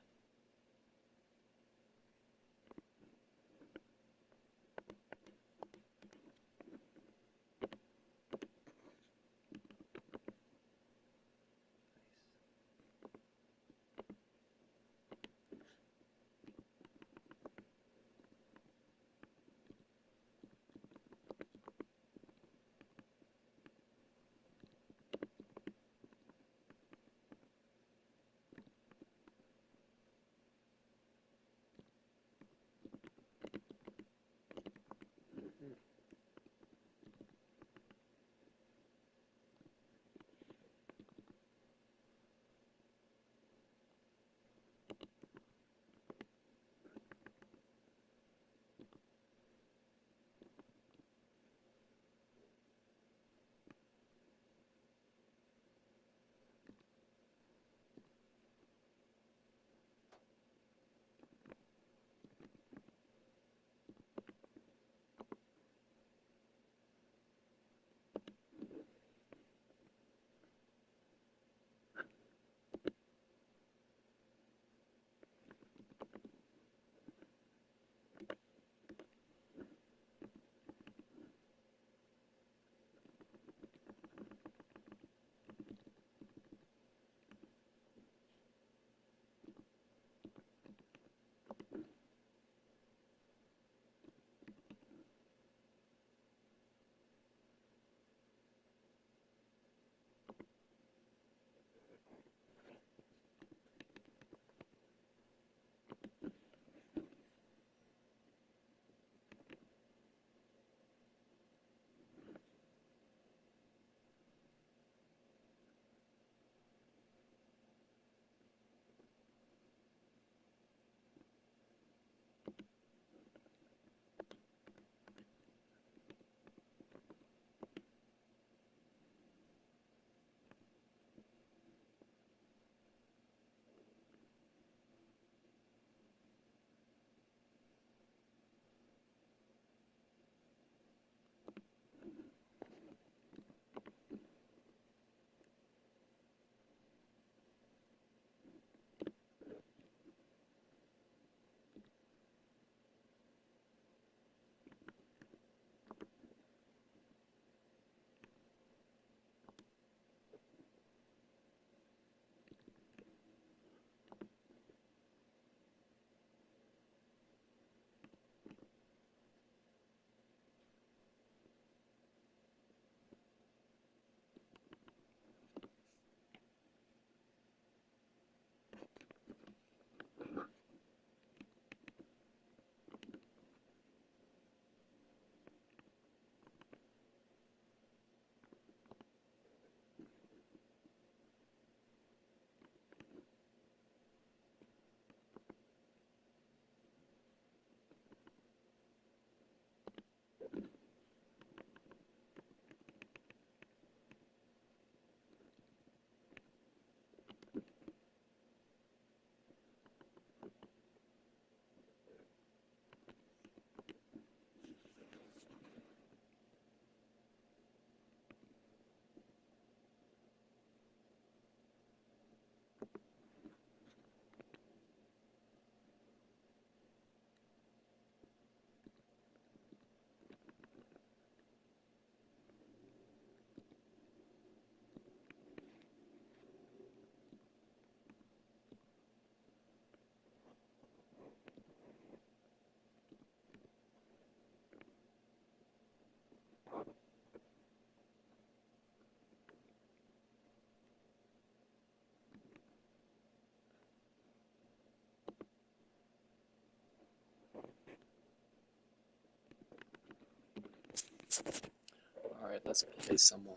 All right, let's play someone.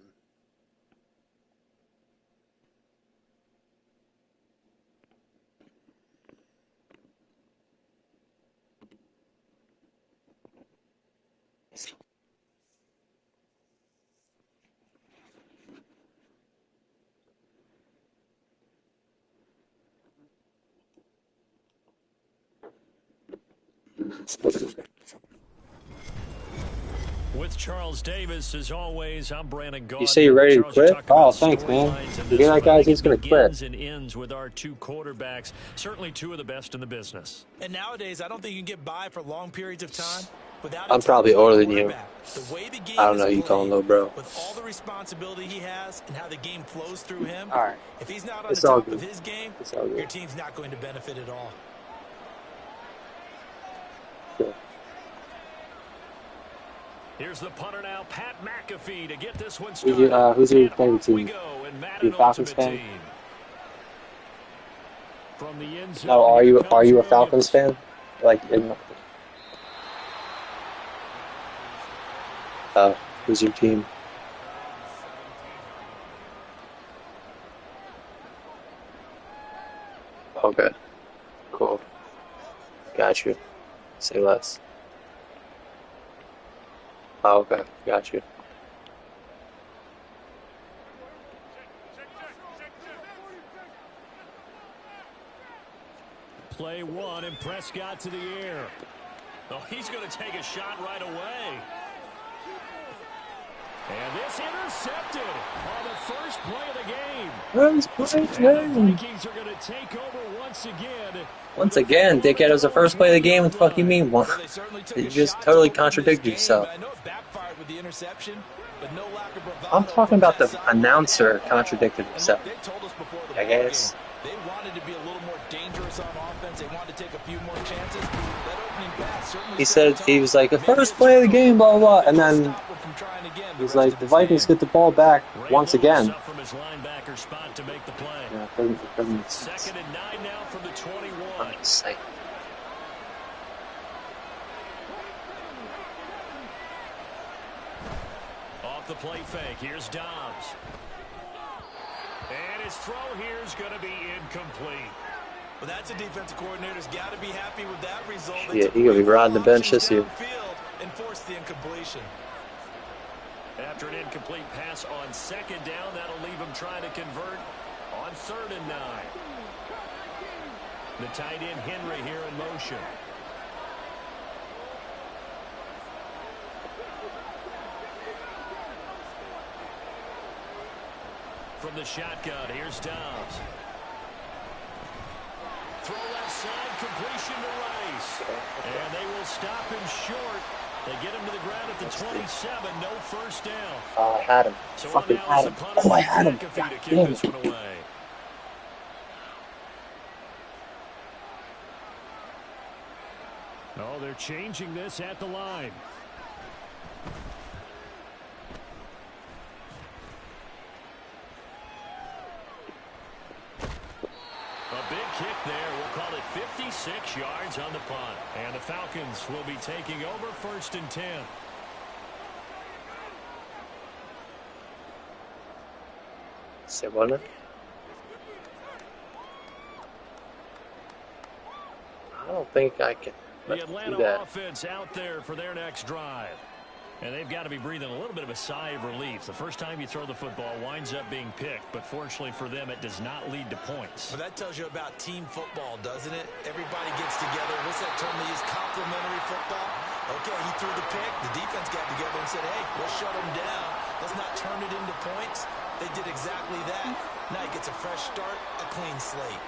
With Charles Davis, as always, I'm Brandon Gaudin. You say you're ready to Charles, quit? talk about Oh, thanks, man. storylines in You this hear one. that, guys? I think He's it going to quit. begins and ends with our two quarterbacks, certainly two of the best in the business. And nowadays, I don't think you can get by for long periods of time without I'm probably older than you. The way the game I don't know. You call him little bro. with all the responsibility he has and how the game flows through him, All right. if he's not on It's the all top good. of his game, It's all good. your team's not going to benefit at all. Sure. Here's the punter now, Pat McAfee, to get this one Who's started. your favorite And off we team? go in You Madden a Falcons Ultimate fan? Team. From the end zone, No, are here you comes a Williams. Falcons fan? Like, who's your team? Okay, cool. Got you. Say less. Oh, okay, got you. Play one, and Prescott to the air. Oh, he's going to take a shot right away. And this intercepted on the first play of the game. And the Vikings are going to take over once again. Once again, dickhead, it was the first play of the game. What the fuck you mean? What? You just totally contradicted yourself. I know it backfired with the interception, but no lack of bravado. I'm talking about the announcer contradicted himself. They told us before the I ball guess. game, they wanted to be a little more dangerous on offense. They wanted to take a few more chances. That opening pass certainly He said, he was like, the first play of the game, blah, blah, blah. And then he's like, the Vikings get the ball back once again. From his linebacker spot to make the play. Yeah, doesn't make sense. Second and 9 now from the 21. I'm just saying. Off the play fake. Here's Dobbs. And his throw here is going to be incomplete. Well, that's a defensive coordinator's got to be happy with that result. Yeah, he gonna be riding the bench this year. And force the incompletion. After an incomplete pass on second down, that'll leave him trying to convert on 3rd and 9. The tight end Henry here in motion. From the shotgun, here's Dobbs. Throw left side, completion to Rice. And they will stop him short. They get him to the ground at the 27, no first down. Oh, I had him. So Fucking now had is him. the punter, Oh, I had him. McAfee, God to kick damn this it. one away. Oh, they're changing this at the line. A big kick there. We'll call it 56 yards on the punt. And the Falcons will be taking over 1st and 10. Say what now? I don't think I can The do Atlanta that. offense out there for their next drive. And they've got to be breathing a little bit of a sigh of relief. The first time you throw the football winds up being picked, but fortunately for them, it does not lead to points. Well, that tells you about team football, doesn't it? Everybody gets together. What's that term they use? Complementary football. Okay, he threw the pick. The defense got together and said, hey, let's shut him down. Let's not turn it into points. They did exactly that. Now he gets a fresh start, a clean slate.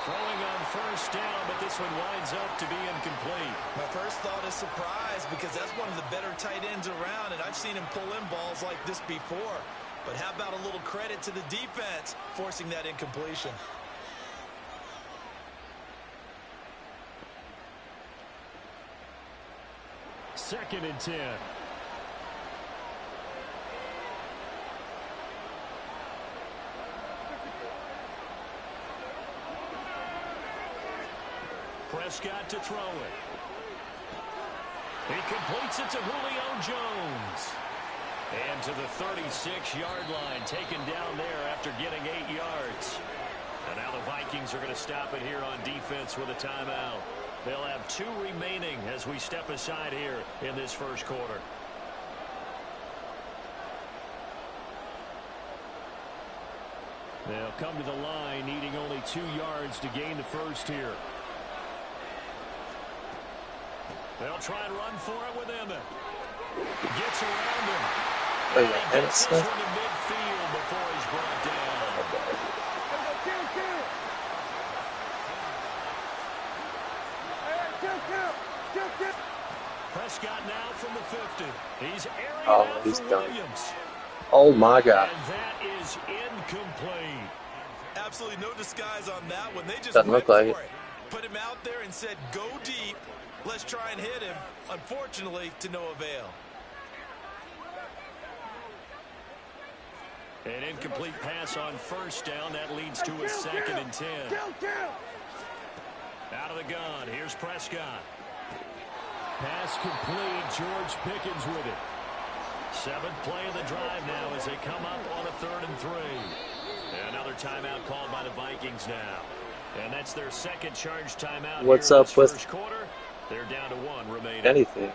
Throwing on 1st down, but this one winds up to be incomplete. My first thought is surprise because that's one of the better tight ends around, and I've seen him pull in balls like this before. But how about a little credit to the defense forcing that incompletion? Second and 10. Prescott to throw it. He completes it to Julio Jones. And to the 36-yard line, taken down there after getting 8 yards. And now the Vikings are going to stop it here on defense with a timeout. They'll have 2 remaining as we step aside here in this first quarter. They'll come to the line needing only 2 yards to gain the first here. They'll try and run for it with Emmett. Gets around him. Oh, And yeah, he gets this Emmett's one to midfield before he's brought down. Prescott now from the 50. He's airing it out he's for done. Williams. Oh my God. And that is incomplete. Absolutely no disguise on that one. They just Doesn't went look like for it. Put him out there and said, go deep. Let's try and hit him. Unfortunately, to no avail. An incomplete pass on first down. That leads to a 2nd and 10. Out of the gun. Here's Prescott. Pass complete. George Pickens with it. 7th play of the drive now as they come up on a 3rd and 3. Another timeout called by the Vikings now. And that's their 2nd charge timeout. What's here in up this with first quarter? They're down to 1 remaining. anything?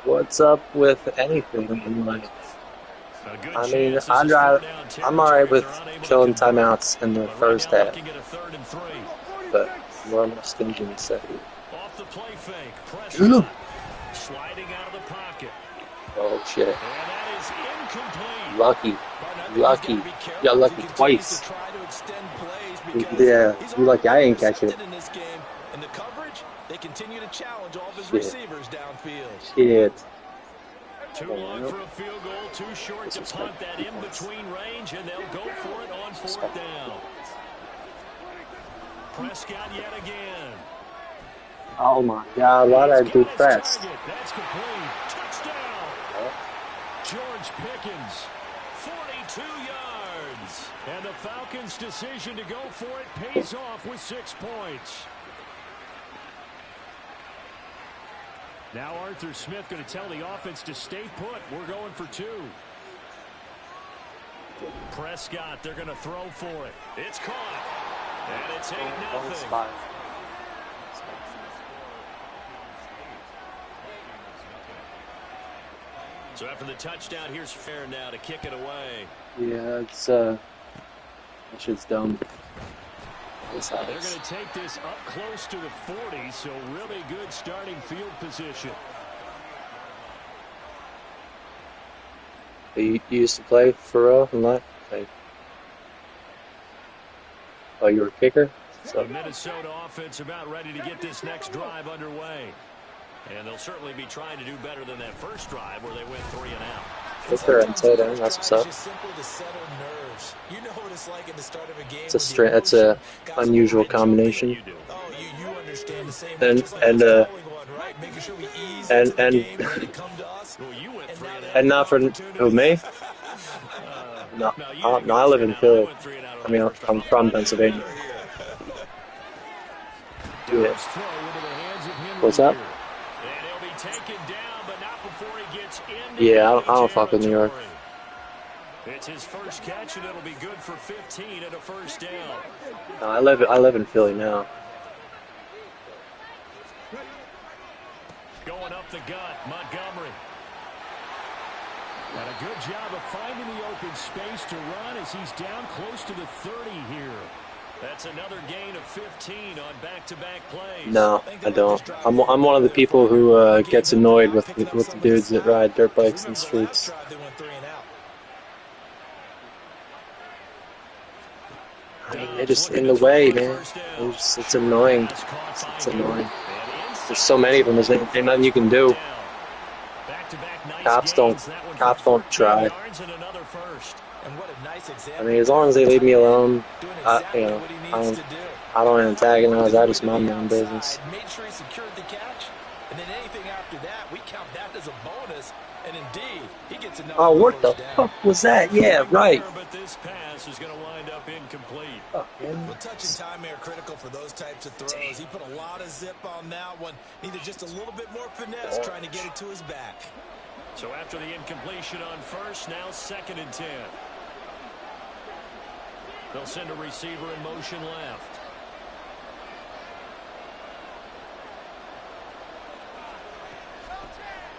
What's up with anything in life? I mean, I'm alright with killing timeouts in the first half, but more stingy in the second. Off the play fake, Prescott sliding out of the pocket. Oh shit! And that is incomplete. Lucky, you're lucky twice. Yeah, you lucky I ain't catch it. In the coverage, they continue to challenge all of his receivers downfield. Shit. Too long for a field goal, too short to punt that in between range, and they'll go for it on 4th down. Prescott yet again. Oh my God, why did I do press? That's complete. Touchdown. George Pickens, 42 yards. And the Falcons' decision to go for it pays off with 6 points. Now Arthur Smith going to tell the offense to stay put. We're going for 2. Prescott, they're going to throw for it. It's caught. And it's 8-0. So after the touchdown, here's Fair now to kick it away. Yeah, it's that shit's dumb. They're going to take this up close to the 40, so really good starting field position. You used to play for real and that? Like, oh, you were a kicker? So. The Minnesota offense about ready to get this next drive underway. And they'll certainly be trying to do better than that first drive where they went 3 and out. Kicker and tight end, that's what's up. You know what it's like at the start of a game. It's a unusual combination. You understand the same. And not for me. No, I live in Philly. I mean, I'm from Pennsylvania. Yeah. What's up? Yeah, I don't fuck with New York. It's his first catch, and it'll be good for 15 and a first down. No, I live in Philly now. Going up the gut, Montgomery. And a good job of finding the open space to run as he's down close to the 30 here. That's another gain of 15 on back-to-back plays. No, I don't. I'm one of the people who gets annoyed with the dudes that ride dirt bikes in the streets. I mean, they're just in the way, man. It's annoying. It's annoying. There's so many of them. There's nothing you can do. Cops don't try. I mean, as long as they leave me alone, I don't antagonize. I just mind my own business. Made sure he secured the catch, and then anything after that, we count that as a bonus. And indeed, he gets another. Oh, what the fuck was that? Yeah, right. But this pass is going to wind up incomplete. Well, touch and time are critical for those types of throws. He put a lot of zip on that one. Needed just a little bit more finesse trying to get it to his back. So after the incompletion on first, now 2nd and 10. They'll send a receiver in motion left.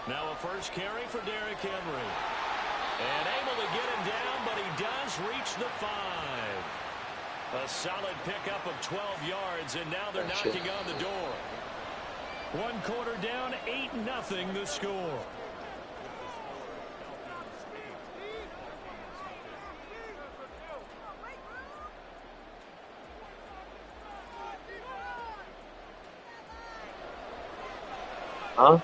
Now a first carry for Derrick Henry. And able to get him down, but he does reach the 5. A solid pickup of 12 yards, and now they're knocking on the door. 1 quarter down, 8-0 the score. Huh?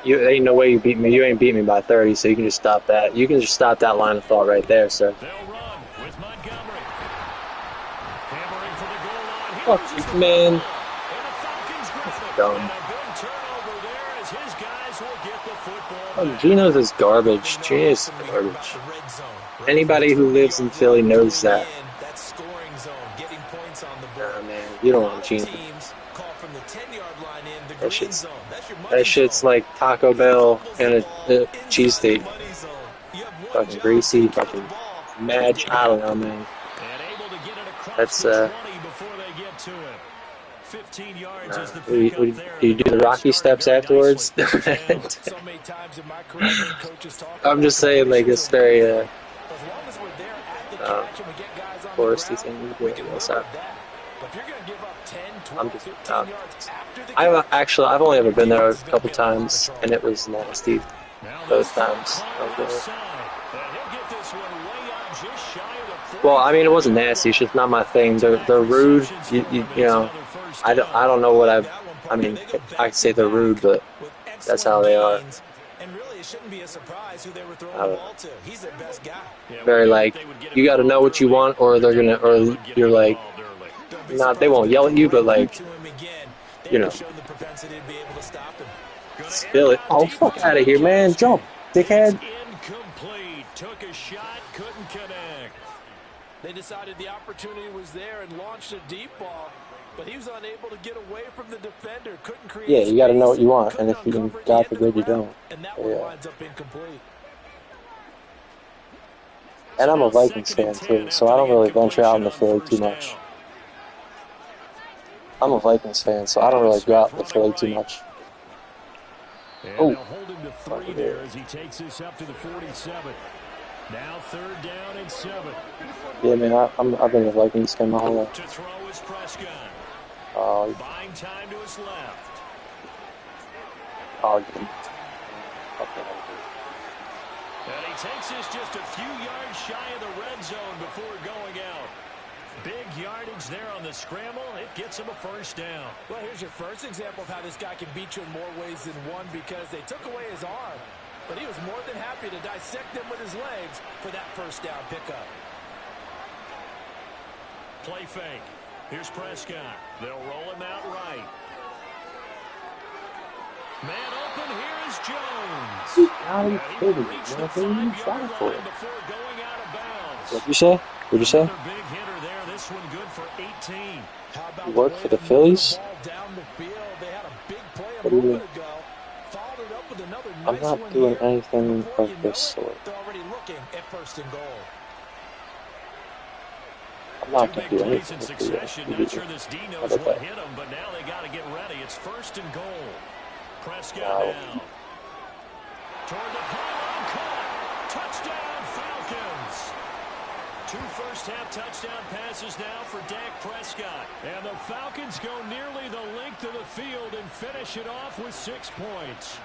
There ain't no way you beat me. You ain't beat me by 30, so you can just stop that. You can just stop that line of thought right there, sir. They'll run with Montgomery. Hammering for the goal line. Fuck you, man. And the Falcons grab it. Dumb. And a big turnover there as his guys will get the football Oh, back. Geno's is garbage. Geno's is garbage. Anybody who lives in Philly knows that. That scoring zone, getting points on the Nah, board. man. You don't want Geno. Teams call from the 10-yard line in the That green shit's, zone. That's your money that shit's zone. like Taco Bell and a cheesesteak. Money zone. You have one Fucking job, greasy, get the fucking ball. mad. I don't know, man. And able to get it across That's, the 20 before they get to it. 15 yards is the Do pickup there. you do the Rocky steps afterwards? So many times in my career, coaches talk I'm just saying, like, it's very, as long as we're there at the catch and we get guys on the foresty ground, thing. we can What's live up? with that. But if you're going to give up 10, 12, I'm just, 15 yards after the I've only ever been there a couple times, and it was nasty. Both times. Well, I mean, it wasn't nasty. It's just not my thing. They're rude. You know, I don't know what I mean, I could say they're rude, but that's how they are. And really, it shouldn't be a surprise who they were throwing the ball to. He's their best guy. Very like, you got to know what you want, or they're gonna, or you're like, not. They won't yell at you, but like, you know, spill it. Oh, fuck out of here, man! Jump, dickhead. Incomplete. Took a shot, couldn't connect. They decided the opportunity was there and launched a deep ball, but he was unable to get away from the defender. Couldn't create. Yeah, you got to know what you want, and if you, God forbid, you don't. And that one winds up incomplete. And I'm a Vikings fan too, so I don't really venture out into Philly too much. I'm a Vikings fan, so I don't really go out into Philly too much. Oh, hold him to 3 there as he takes this up to the 47. Now 3rd down and 7. Yeah, man, I've been a Vikings fan my whole life. To throw is Prescott. Oh, Buying time to his left. oh, And he takes this just a few yards shy of the red zone before going out. Big yardage there on the scramble. It gets him a 1st down. Well, here's your first example of how this guy can beat you in more ways than one, because they took away his arm, but he was more than happy to dissect them with his legs for that 1st down pickup. Play fake. Here's Prescott. They'll roll him out right. Man open. Here is Jones. How you kidding me? Reached Man, the what are you 5-yard trying for? line before going out of bounds. What'd you say? What'd you say? Another big hitter there. This one good for 18. How about You work for the Phillies? ball down the field? They had a big play What a do you moment mean? ago. Followed it up with another I'm nice not one doing here. anything Before of you know this it, sort. they're already looking at 1st and goal. I'm not Two going big to do plays anything in with succession. Not sure this D knows about what that? hit him, but now they got to get ready. It's 1st and goal. Prescott Wow. now. Toward the pylon, caught. Touchdown, Falcons. 2 first-half touchdown passes now for Dak Prescott. And the Falcons go nearly the length of the field and finish it off with 6 points.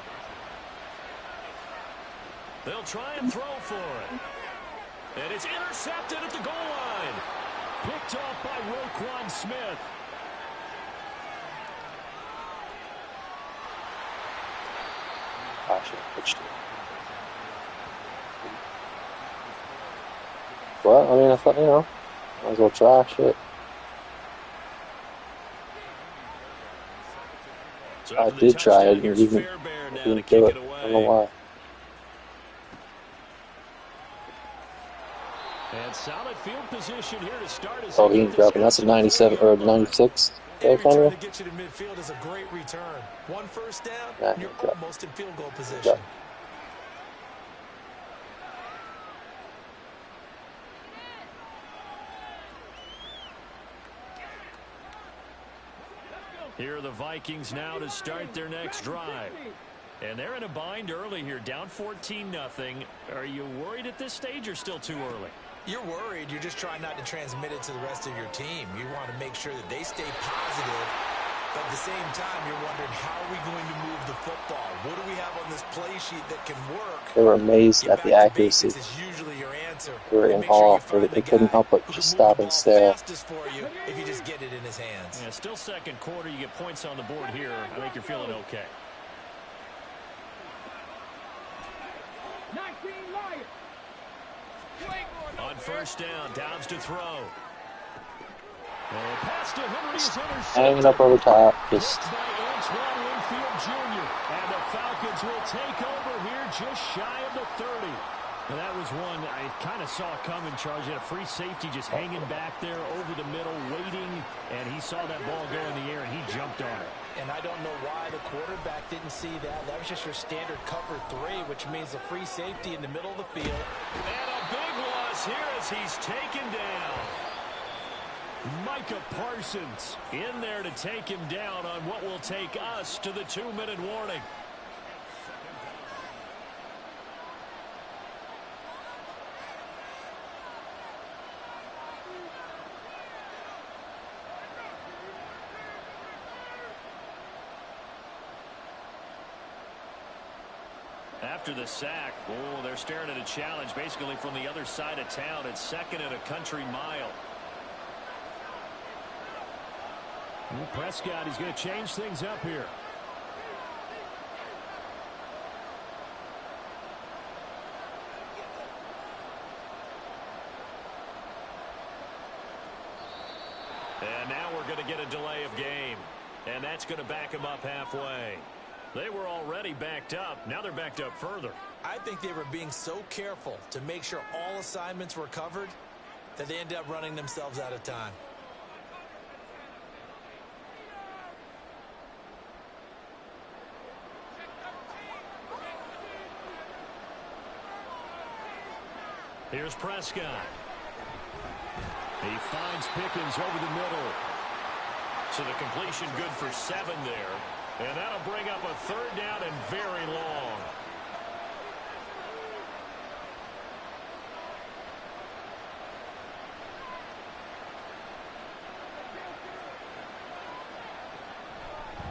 They'll try and throw for it. And it's intercepted at the goal line. Picked off by Roquan Smith. I should have pitched it. Well, I mean, I thought, you know, might as well try shit. So I after the did try touchdown, it, here's and even Fairbairn now to didn't kick do it it. I away. don't know why. And solid field position here to start. Oh, he ain't dropping. That's a 97 or 96. Any return to get you to midfield is a great return. One first down, and you're almost in field goal position. Here are the Vikings now to start their next drive. And they're in a bind early here, down 14-0. Are you worried at this stage or still too early? You're worried. You're just trying not to transmit it to the rest of your team. You want to make sure that they stay positive. But at the same time, you're wondering, how are we going to move the football? What do we have on this play sheet that can work? They were amazed at the accuracy. Usually your answer. They were in awe. They couldn't help but just stop and stare. For you if you just get it in his hands. Yeah, still second quarter. You get points on the board here. I think you're feeling okay. On first down, Downs to throw. Hanging up over top, just. And the Falcons will take over here just shy of the 30. And that was one I kind of saw coming, Charles. You had a free safety just hanging back there over the middle, waiting, and he saw that ball go in the air, and he jumped on it. And I don't know why the quarterback didn't see that. That was just your standard cover 3, which means a free safety in the middle of the field. And a big loss here as he's taken down. Micah Parsons in there to take him down on what will take us to the 2-minute warning. After the sack, they're staring at a challenge basically from the other side of town. It's second and a country mile. Prescott, he's going to change things up here. And now we're going to get a delay of game. And that's going to back him up halfway. They were already backed up. Now they're backed up further. I think they were being so careful to make sure all assignments were covered that they ended up running themselves out of time. Here's Prescott. He finds Pickens over the middle. So the completion good for 7 there. And that'll bring up a third down and very long.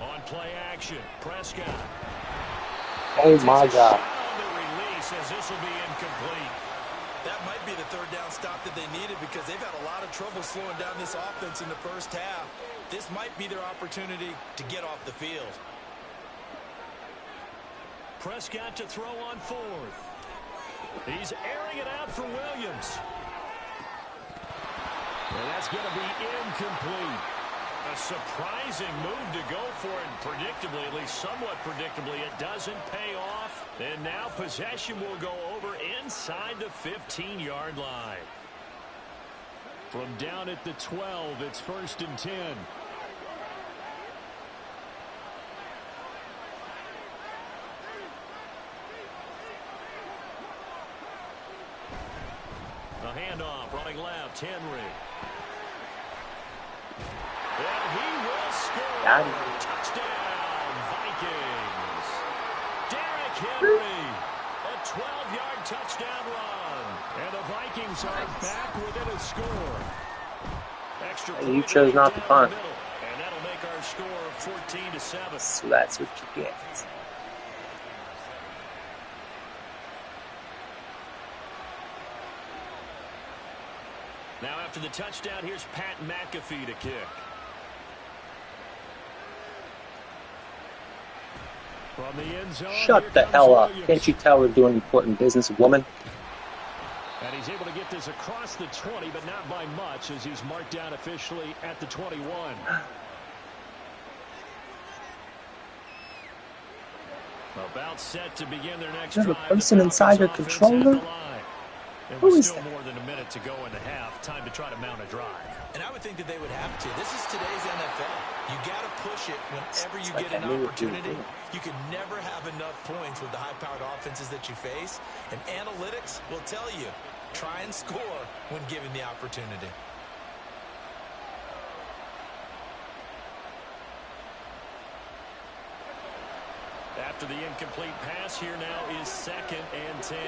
On play action, Prescott. Oh my God. As this will be incomplete. That might be the third down stop that they needed because they've had a lot of trouble slowing down this offense in the first half. This might be their opportunity to get off the field. Prescott to throw on 4th. He's airing it out for Williams. And that's going to be incomplete. A surprising move to go for it. Predictably, at least somewhat predictably, it doesn't pay off. And now possession will go over inside the 15-yard line. From down at the 12, it's 1st and 10. A handoff, running left, Henry. And he will score. Touchdown, Vikings. Derrick Henry, a 12-yard touchdown run. And the Vikings are back within a score. Extra point. You chose not to punt. And that'll make our score 14-7. So that's what you get. Now after the touchdown, here's Pat McAfee to kick. From the end zone, shut the hell up. Williams. Can't you tell we're doing important business, woman? And he's able to get this across the 20, but not by much as he's marked down officially at the 21. About set to begin their next drive. There's a person inside your controller? And Who with is still that? more than a minute to go in the half, time to try to mount a drive. And I would think that they would have to. This is today's NFL. You got to push it whenever you Like get I an knew what you were opportunity. doing. You can never have enough points with the high-powered offenses that you face. And analytics will tell you, try and score when given the opportunity. After the incomplete pass, here now is 2nd and 10.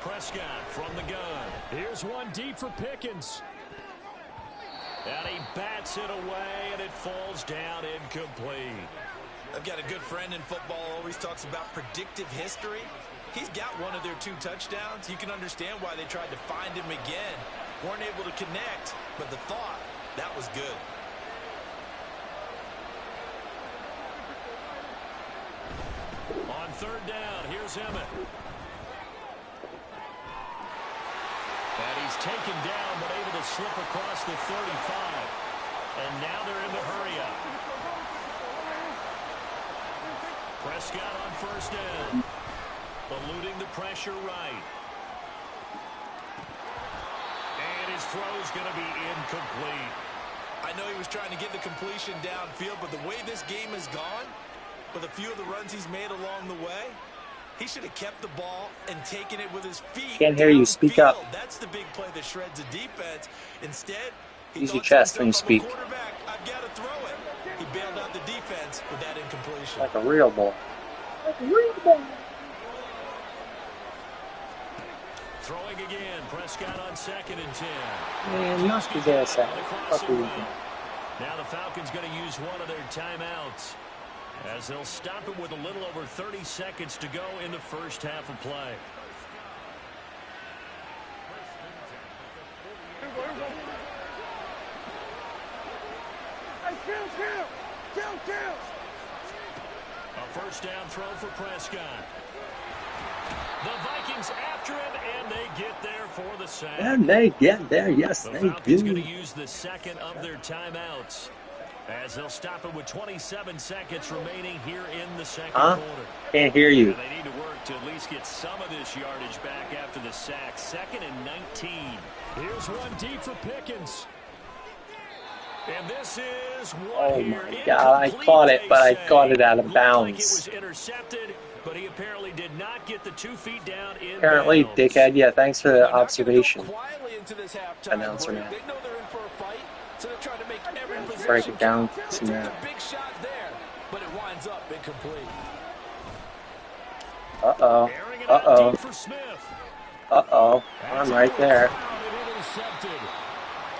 Prescott from the gun. Here's one deep for Pickens. And he bats it away, and it falls down incomplete. I've got a good friend in football, always talks about predictive history. He's got one of their 2 touchdowns. You can understand why they tried to find him again. Weren't able to connect, but the thought, that was good. On 3rd down, here's Emmett. And he's taken down, but able to slip across the 35. And now they're in the hurry up. Prescott on 1st down. Eluding the pressure right. And his throw's going to be incomplete. I know he was trying to get the completion downfield, but the way this game has gone, with a few of the runs he's made along the way, he should have kept the ball and taken it with his feet. Can't hear you. Speak up. That's the big play that shreds a defense. Instead, he Use your thought to chest when you himself, "I'm a speak. quarterback. I've got to throw it." He bailed out the defense with that incompletion. Like a real ball. Like a real ball. Throwing again. Prescott on 2nd and 10. Man, knock his ass out. Fuck you. Now the Falcons going to use one of their timeouts, as they'll stop it with a little over 30 seconds to go in the first half of play. A 1st down throw for Prescott. The Vikings after him, and they get there for the sack. And they get there. Yes, The they Falcons going do. to use the 2nd of their timeouts, as they'll stop it with 27 seconds remaining here in the 2nd quarter. Can't hear you. And they need to work to at least get some of this yardage back after the sack. 2nd and 19. Here's one deep for Pickens. And this is one Oh here. my God, I caught it, but I caught it out of Looked like it bounds. was intercepted, but he apparently did not get the 2 feet down in Apparently, bounds. dickhead. Yeah, thanks for the They're not gonna observation. go quietly into this halftime Announcer break. man. They know they're in for a fight, so they're trying to make every possession Break it down count. to They took now. a big shot there, but it winds up incomplete. Uh-oh. Airing it out Uh-oh. deep for Smith. Uh-oh. I'm right there. Intercepted.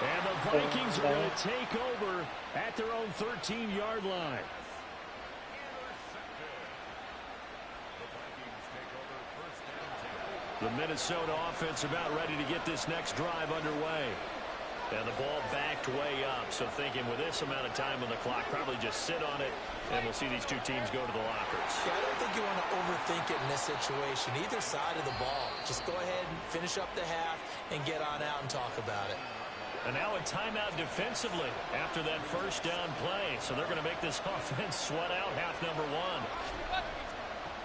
And the Vikings are going to take over at their own 13-yard line. The Minnesota offense about ready to get this next drive underway. And the ball backed way up. So thinking with this amount of time on the clock, probably just sit on it, and we'll see these 2 teams go to the lockers. Yeah, I don't think you want to overthink it in this situation. Either side of the ball. Just go ahead and finish up the half and get on out and talk about it. And now a timeout defensively after that 1st down play. So they're going to make this offense sweat out half number 1.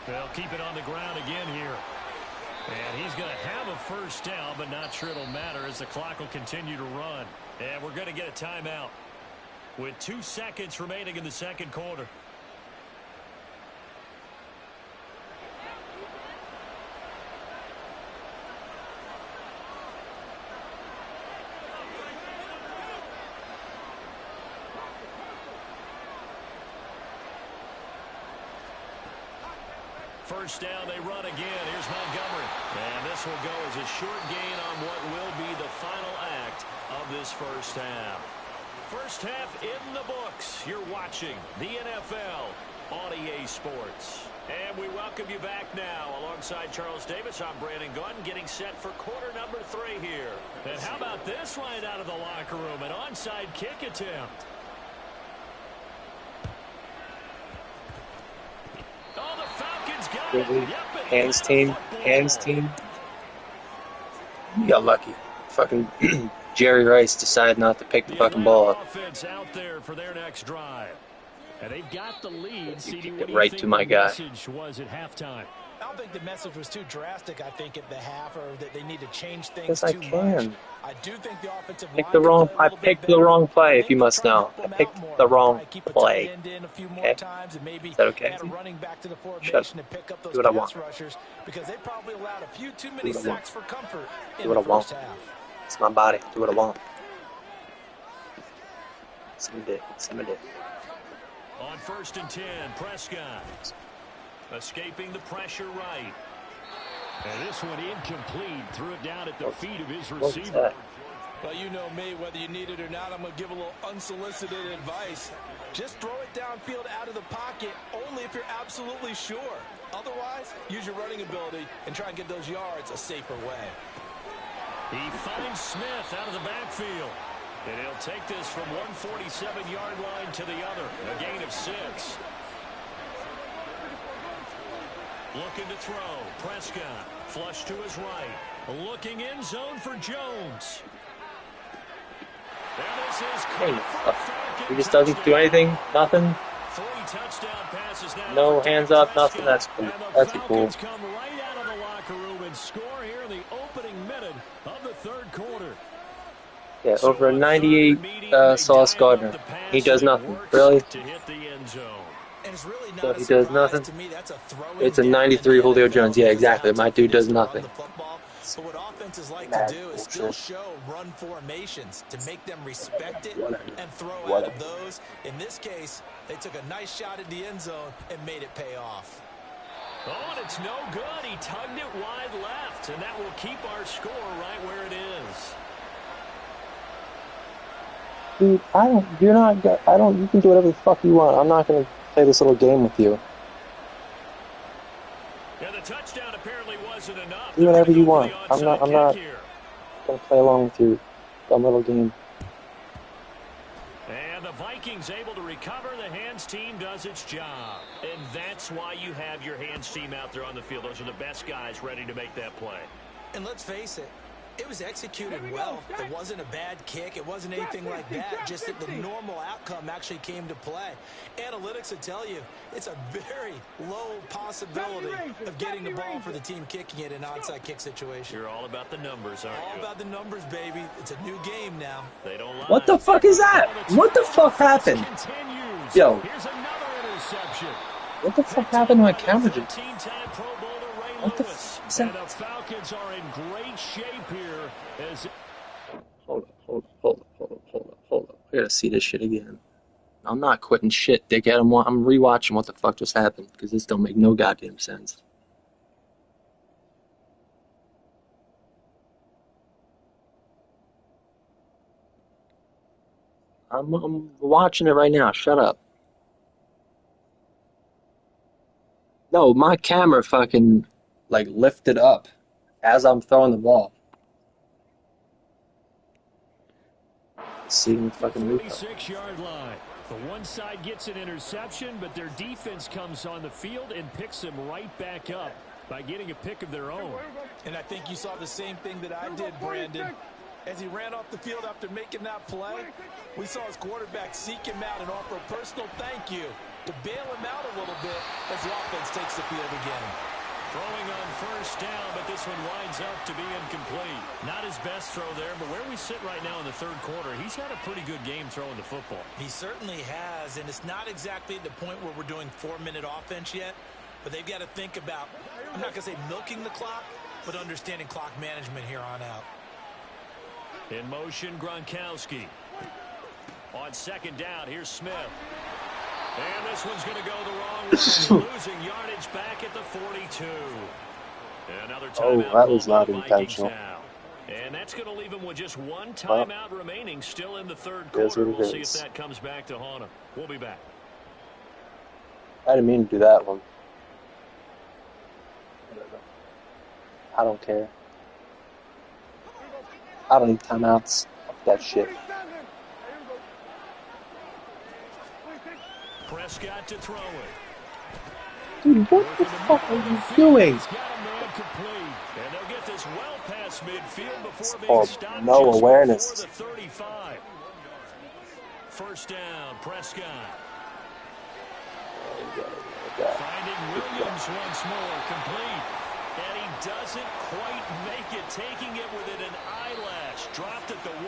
They'll keep it on the ground again here. And he's going to have a 1st down, but not sure it'll matter as the clock will continue to run. And we're going to get a timeout with 2 seconds remaining in the 2nd quarter. First down, they run again. Here's Montgomery. And this will go as a short gain on what will be the final act of this first half. First half in the books. You're watching the NFL on EA Sports. And we welcome you back now. Alongside Charles Davis, I'm Brandon Gunn, getting set for quarter number 3 here. And how about this right out of the locker room? An onside kick attempt. Oh, the Falcons got it. Really? Yep, and Hands got a team. football. Hands team. You got lucky. Fucking Jerry Rice decided not to pick the fucking ball up. Offense out there for their next drive. And they've got the lead. CD, what it do you right think to my the guy. message was at halftime? I don't think the message was too drastic, I think, at the half, or that they need to change things Yes, I too can. much. I do think the offensive Pick line the can wrong. play a I little bit picked the better. wrong play. They If you could must try to know, help I them out picked more. the wrong Probably keep a play. tight end in a few more Okay. times, and maybe Is that okay? add a running back to the Shut formation to pick up those Do what I pass want. rushers, because they probably allowed a few too Do many what I want. sacks for comfort Do in what the I want. first half. It's my body. Do what I want. Some dick. Some dick. On 1st and 10, Prescott. Escaping the pressure right. And this one incomplete. Threw it down at the feet of his What's receiver. that? Well, you know me, whether you need it or not, I'm going to give a little unsolicited advice. Just throw it downfield out of the pocket only if you're absolutely sure. Otherwise, use your running ability and try and get those yards a safer way. He finds Smith out of the backfield. And he'll take this from 147-yard line to the other. A gain of 6. Looking to throw. Prescott. Flush to his right. Looking in zone for Jones. And this is He just doesn't do anything. Nothing. 3 touchdown passes now. No hands up. Nothing. That's cool. That's cool. Come right out of the locker room and score here in the opening minute of the third quarter. Yeah, over a 98 Sauce Gardner. He does nothing. Really? To hit the end zone. And it's really not So a he does surprise nothing? to me. That's a throwing It's a down 93 in the Julio NFL Jones. Yeah, because of exactly. how My tough dude it is does to run nothing. the football. But what offenses like Mad to do is still bullshit. show run formations to make them respect it and throw out Whatever. of those. In this case, they took a nice shot at the end zone and made it pay off. Oh, and it's no good. He tugged it wide left, and that will keep our score right where it is. Dude, you can do whatever the fuck you want. I'm not gonna play this little game with you. Yeah, the touchdown apparently wasn't enough. Do whatever you They're want. gonna go I'm for the not onside kick here. gonna play along with your dumb little game. And the Vikings able to recover. The hands team does its job. And that's why you have your hands team out there on the field. Those are the best guys ready to make that play. And let's face it, it was executed well. It wasn't a bad kick. It wasn't anything like that. Just that the normal outcome actually came to play. Analytics will tell you it's a very low possibility of getting the ball for the team kicking it in an onside kick situation. You're all about the numbers, aren't All you? about the numbers, baby. It's a new game now. They don't lie. What the fuck is that? What the fuck happened? Continues. Yo. Here's another interception. What the fuck happened to my camera? 13-time Pro Bowler Ray What the Lewis. f is that? And the Falcons are in great shape here as Hold up. I gotta see this shit again. I'm not quitting shit, dickhead. I'm rewatching what the fuck just happened because this don't make no goddamn sense. I'm watching it right now. Shut up. No, my camera fucking like lifted up as I'm throwing the ball. See him fucking move. 46-yard line. The one side gets an interception, but their defense comes on the field and picks them right back up by getting a pick of their own. And I think you saw the same thing that I did, Brandon. As he ran off the field after making that play, we saw his quarterback seek him out and offer a personal thank you to bail him out a little bit as the offense takes the field again. throwing on first down, but this one winds up to be incomplete. Not his best throw there, but where we sit right now in the third quarter, he's had a pretty good game throwing the football. He certainly has, and it's not exactly at the point where we're doing 4-minute offense yet, but they've got to think about, I'm not going to say milking the clock, but understanding clock management here on out. In motion, Gronkowski. On second down, here's Smith. And this one's going to go the wrong way, losing yardage back at the 42. Another timeout. Oh, that was not Vikings intentional. now. And that's going to leave him with just one timeout remaining still in the third quarter. Is what it We'll see if is. that comes back to haunt him. We'll be back. I didn't mean to do that one. I don't care. I don't need timeouts. Fuck that shit. Prescott to throw it. Dude, what the fuck are you doing? He's got a man complete. And they'll get this well past midfield before being called stopped no just awareness. before the 35. First down, Prescott. Finding Williams once more, complete. And he doesn't quite make it, taking it within an eyelash. Dropped at the 1.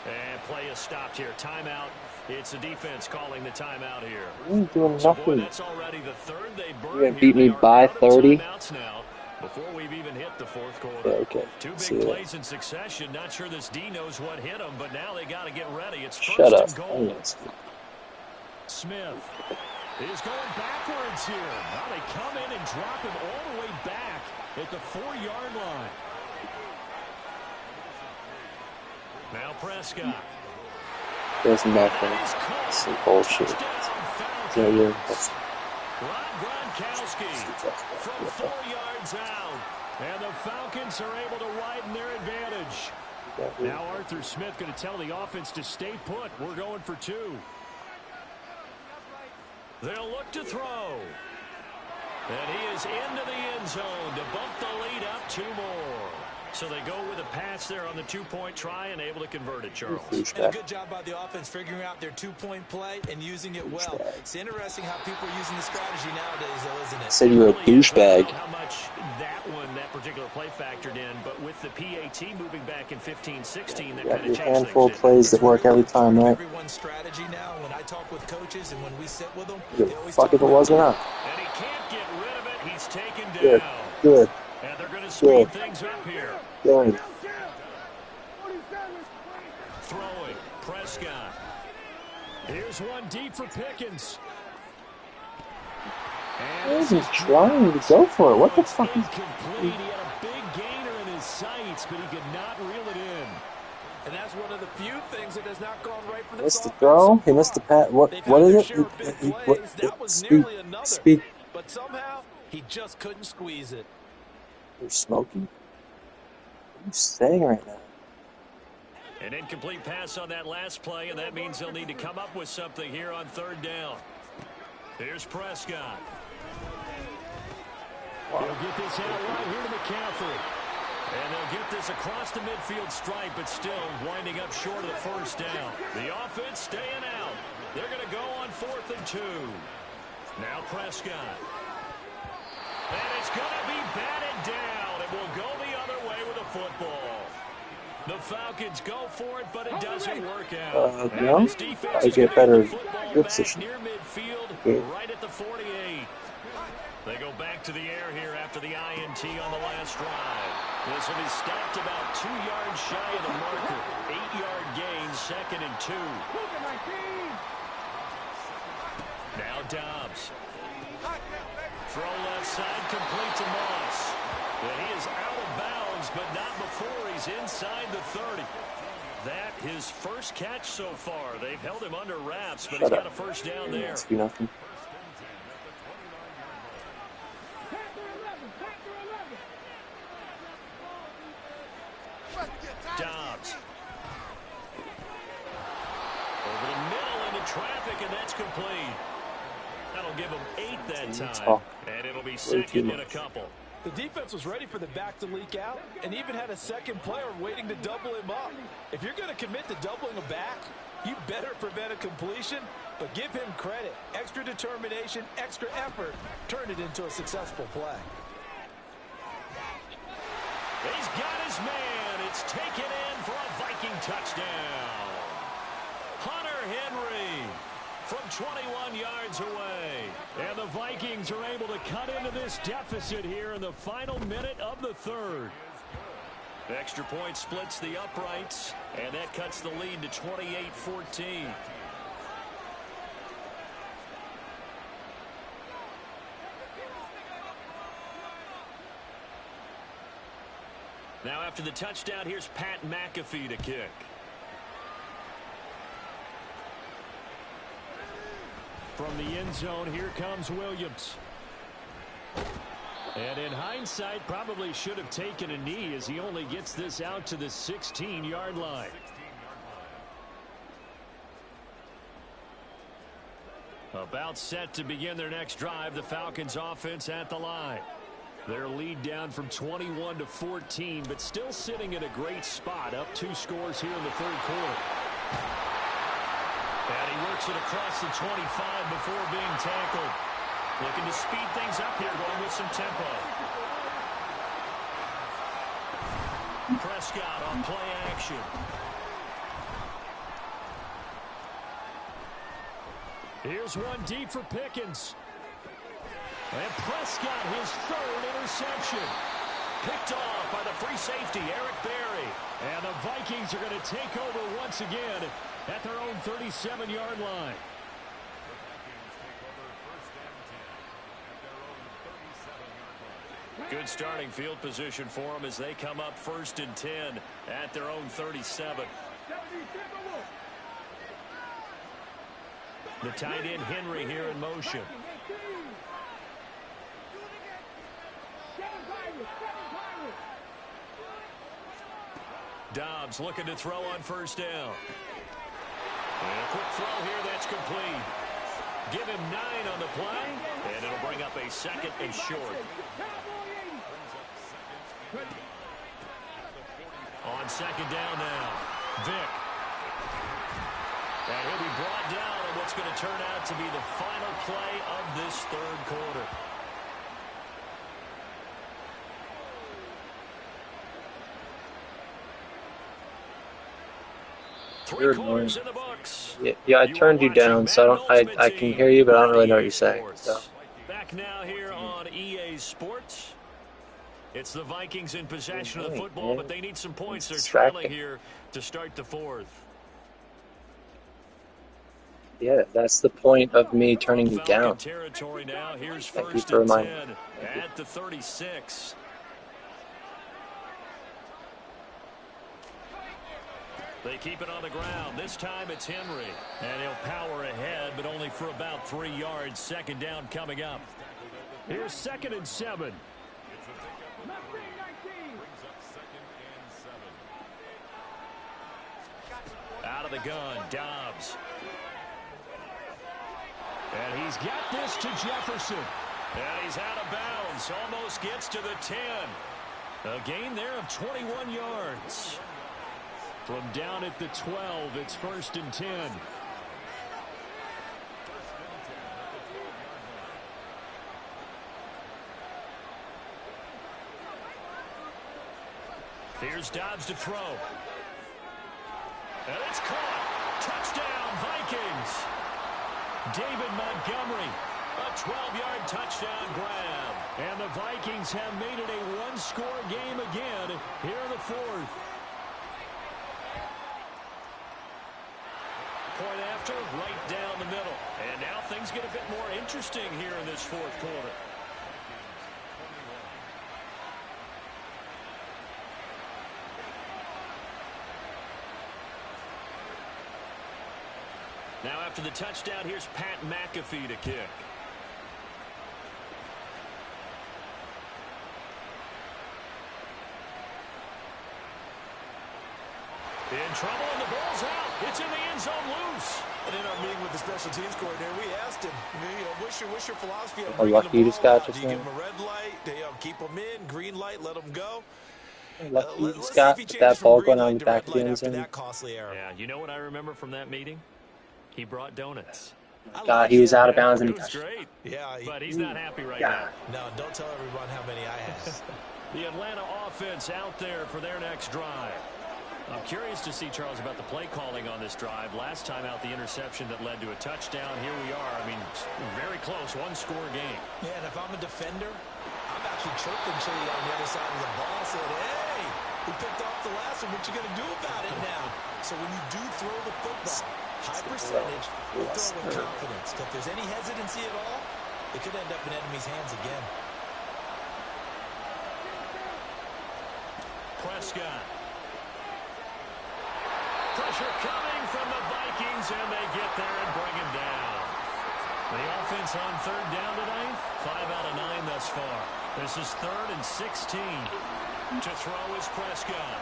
And play is stopped here. Timeout. It's the defense calling the timeout here. You ain't doing nothing. Boy, that's already the third they burned. You're gonna beat me by 30? Now, before we've even hit the fourth quarter. Yeah, okay. Two big plays in succession. Not sure this D knows what hit him, but now they got to get ready. It's first and goal. Smith is going backwards here. Now they come in and drop him all the way back at the 4-yard line. Now Prescott. There's nothing. Some bullshit. Yeah, yeah. Gronkowski from 4 yards out. And the Falcons are able to widen their advantage. Now Arthur Smith going to tell the offense to stay put. We're going for 2. They'll look to throw. And he is into the end zone to bump the lead up 2 more. So they go with a pass there on the 2-point try and able to convert it, Charles. And a good job by the offense figuring out their 2-point play and using it well. It's interesting how people are using the strategy nowadays, though, isn't it? Said you were a douchebag. How much that particular play factored in, but with the PAT moving back in 15-16, that kind of changed handful of plays that work every time, right? Everyone's strategy now, when I talk with coaches and when we sit with them, fuck if it was or not. And he can't get rid of it. He's taken down. Good. Good. And they're going to speed things up here. Good. Throwing. Prescott. Here's one deep for Pickens. And he's trying to go for it. What the fuck is complete? He had a big gainer in his sights, but he could not reel it in. And that's one of the few things that has not gone right for this missed the throw. He missed the pass. What is it? Speak. But somehow he just couldn't squeeze it. You're smoking. What are you saying right now? An incomplete pass on that last play, and that means they'll need to come up with something here on 3rd down. Here's Prescott. He'll get this out right here to McCaffrey. And they'll get this across the midfield stripe, but still winding up short of the 1st down. The offense staying out. They're going to go on 4th and 2. Now Prescott. And it's going to be batted down. It will go the other way with a football. The Falcons go for it, but it doesn't work out. No, I get better good position. Near midfield, right at the 48. They go back to the air here after the INT on the last drive. This will be stopped about 2 yards shy of the marker. 8-yard gain, 2nd and 2. Now Dobbs. Throw left side, complete to Moss. And he is out of bounds, but not before he's inside the 30. That his first catch so far. They've held him under wraps, but he's got a 1st down there. Nothing. Dobbs. Over the middle into traffic, and that's complete. That'll give him 8 that time. And it'll be 2nd and a couple. The defense was ready for the back to leak out and even had a second player waiting to double him up. If you're going to commit to doubling a back, you better prevent a completion, but give him credit. Extra determination, extra effort, turned it into a successful play. He's got his man. It's taken in for a Viking touchdown. Hunter Henry from 21 yards away. And the Vikings are able to cut into this deficit here in the final minute of the 3rd. Extra point splits the uprights, and that cuts the lead to 28-14. Now after the touchdown, here's Pat McAfee to kick. From the end zone, here comes Williams. And in hindsight, probably should have taken a knee as he only gets this out to the 16-yard line. About set to begin their next drive, the Falcons offense at the line. Their lead down from 21-14, but still sitting at a great spot, up 2 scores here in the 3rd quarter. And he works it across the 25 before being tackled. Looking to speed things up here, going with some tempo. Prescott on play action. Here's one deep for Pickens. And Prescott, his third interception. Picked off by the free safety, Eric Berry. And the Vikings are going to take over once again at their own 37-yard line. Good starting field position for them as they come up 1st and 10 at their own 37. The tight end Henry here in motion. Dobbs looking to throw on 1st down. And a quick throw here that's complete. Give him 9 on the play, and it'll bring up a 2nd and short. On 2nd down now, Vick. And he'll be brought down on what's going to turn out to be the final play of this 3rd quarter. You're annoying. Yeah, I turned you down, so I can hear you, but I don't really know what you're saying. So. Back now here on EA Sports. It's the Vikings in possession of the football, but they need some points. They're trailing here to start the 4th. Yeah, that's the point of me turning you down. Territory now. Here's Thank you 1st for and reminding 10 at the 36. They keep it on the ground. This time it's Henry. And he'll power ahead, but only for about 3 yards. 2nd down coming up. Here's 2nd and 7. Out of the gun, Dobbs. And he's got this to Jefferson. And he's out of bounds. Almost gets to the 10. A gain there of 21 yards. From down at the 12, it's 1st and 10. Here's Dobbs to throw. And it's caught. Touchdown, Vikings. David Montgomery. A 12-yard touchdown grab. And the Vikings have made it a one-score game again here in the 4th. Point after, right down the middle. And now things get a bit more interesting here in this 4th quarter. Now after the touchdown, here's Pat McAfee to kick. In trouble, and the ball's out. It's in the end zone loose. And in our meeting with the special teams coordinator, we asked him, what's your philosophy on How lucky you just got just now? Do you now. give him a red light? Do you keep him in? Green light, let him go? Lucky you just got that ball going on the back of the end zone. Yeah, you know what I remember from that meeting? He brought donuts. God, he was out of bounds. It And was great, yeah, but he's not happy right now. No, don't tell everyone how many I had. The Atlanta offense out there for their next drive. I'm curious to see, Charles, about the play calling on this drive. Last time out, the interception that led to a touchdown. Here we are. I mean, very close, one-score game. Yeah, and if I'm a defender, I'm actually chirping Chili on the other side of the ball. I said, hey, we picked off the last one. What you going to do about it now? So when you do throw the football, high percentage, throw with confidence. If there's any hesitancy at all, it could end up in enemy's hands again. Prescott. Pressure coming from the Vikings, and they get there and bring him down. The offense on 3rd down tonight, 5 out of 9 thus far. This is 3rd and 16. To throw is Prescott.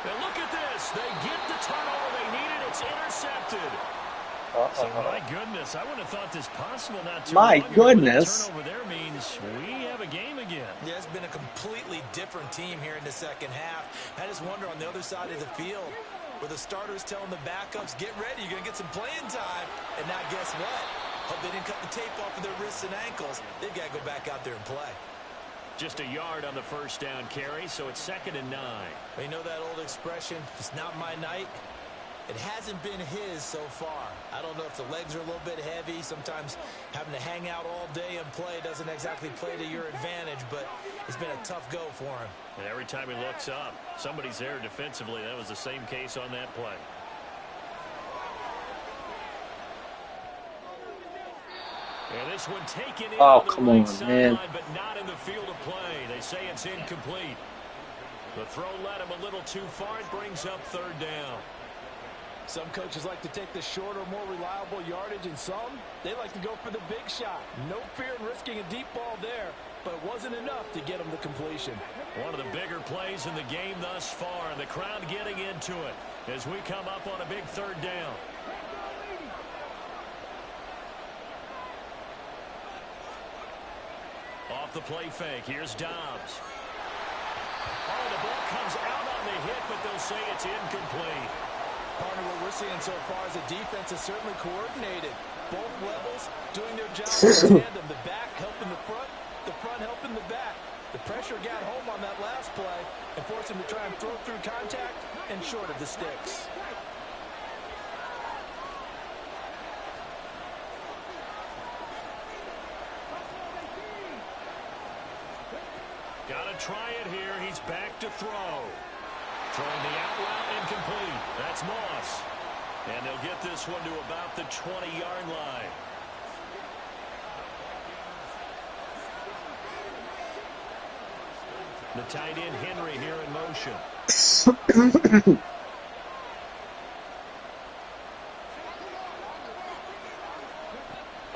And look at this. They get the turnover they needed. It's intercepted. So, my goodness, I wouldn't have thought this possible not too My long ago. goodness. The turnover there means we have a game again. Yeah, it's been a completely different team here in the 2nd half. I just wonder on the other side of the field, where the starters telling the backups, get ready, you're going to get some playing time. And now guess what? Hope they didn't cut the tape off of their wrists and ankles. They've got to go back out there and play. Just a yard on the first down carry, so it's 2nd and 9. You know that old expression, it's not my night? It hasn't been his so far. I don't know if the legs are a little bit heavy. Sometimes having to hang out all day and play doesn't exactly play to your advantage, but it's been a tough go for him. And every time he looks up, somebody's there defensively. That was the same case on that play. And this one taken in Oh, on the come right on, sideline, man. but not in the field of play. They say it's incomplete. The throw led him a little too far. It brings up 3rd down. Some coaches like to take the shorter, more reliable yardage, and some, they like to go for the big shot. No fear in risking a deep ball there, but it wasn't enough to get him the completion. One of the bigger plays in the game thus far, and the crowd getting into it as we come up on a big 3rd down. Off the play fake, here's Dobbs. Oh, the ball comes out on the hit, but they'll say it's incomplete. Partner, what we're seeing so far is the defense is certainly coordinated. Both levels doing their job in tandem. The back helping the front helping the back. The pressure got home on that last play and forced him to try and throw through contact and short of the sticks. Got to try it here. He's back to throw. Throwing the out route incomplete. That's Moss. And they'll get this one to about the 20-yard line. The tight end Henry here in motion.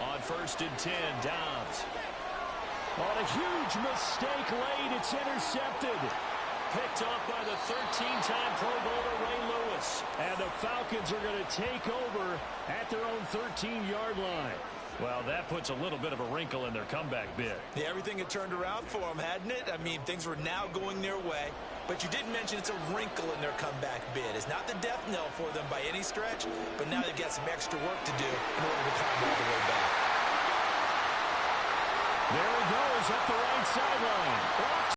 On 1st and 10, Dobbs. On a huge mistake late, it's intercepted. Picked off by the 13-time Pro Bowler Ray Lewis. And the Falcons are going to take over at their own 13-yard line. Well, that puts a little bit of a wrinkle in their comeback bid. Yeah, everything had turned around for them, hadn't it? I mean, things were now going their way. But you didn't mention it's a wrinkle in their comeback bid. It's not the death knell for them by any stretch, but now they've got some extra work to do in order to climb all the way back. There he goes up the right sideline.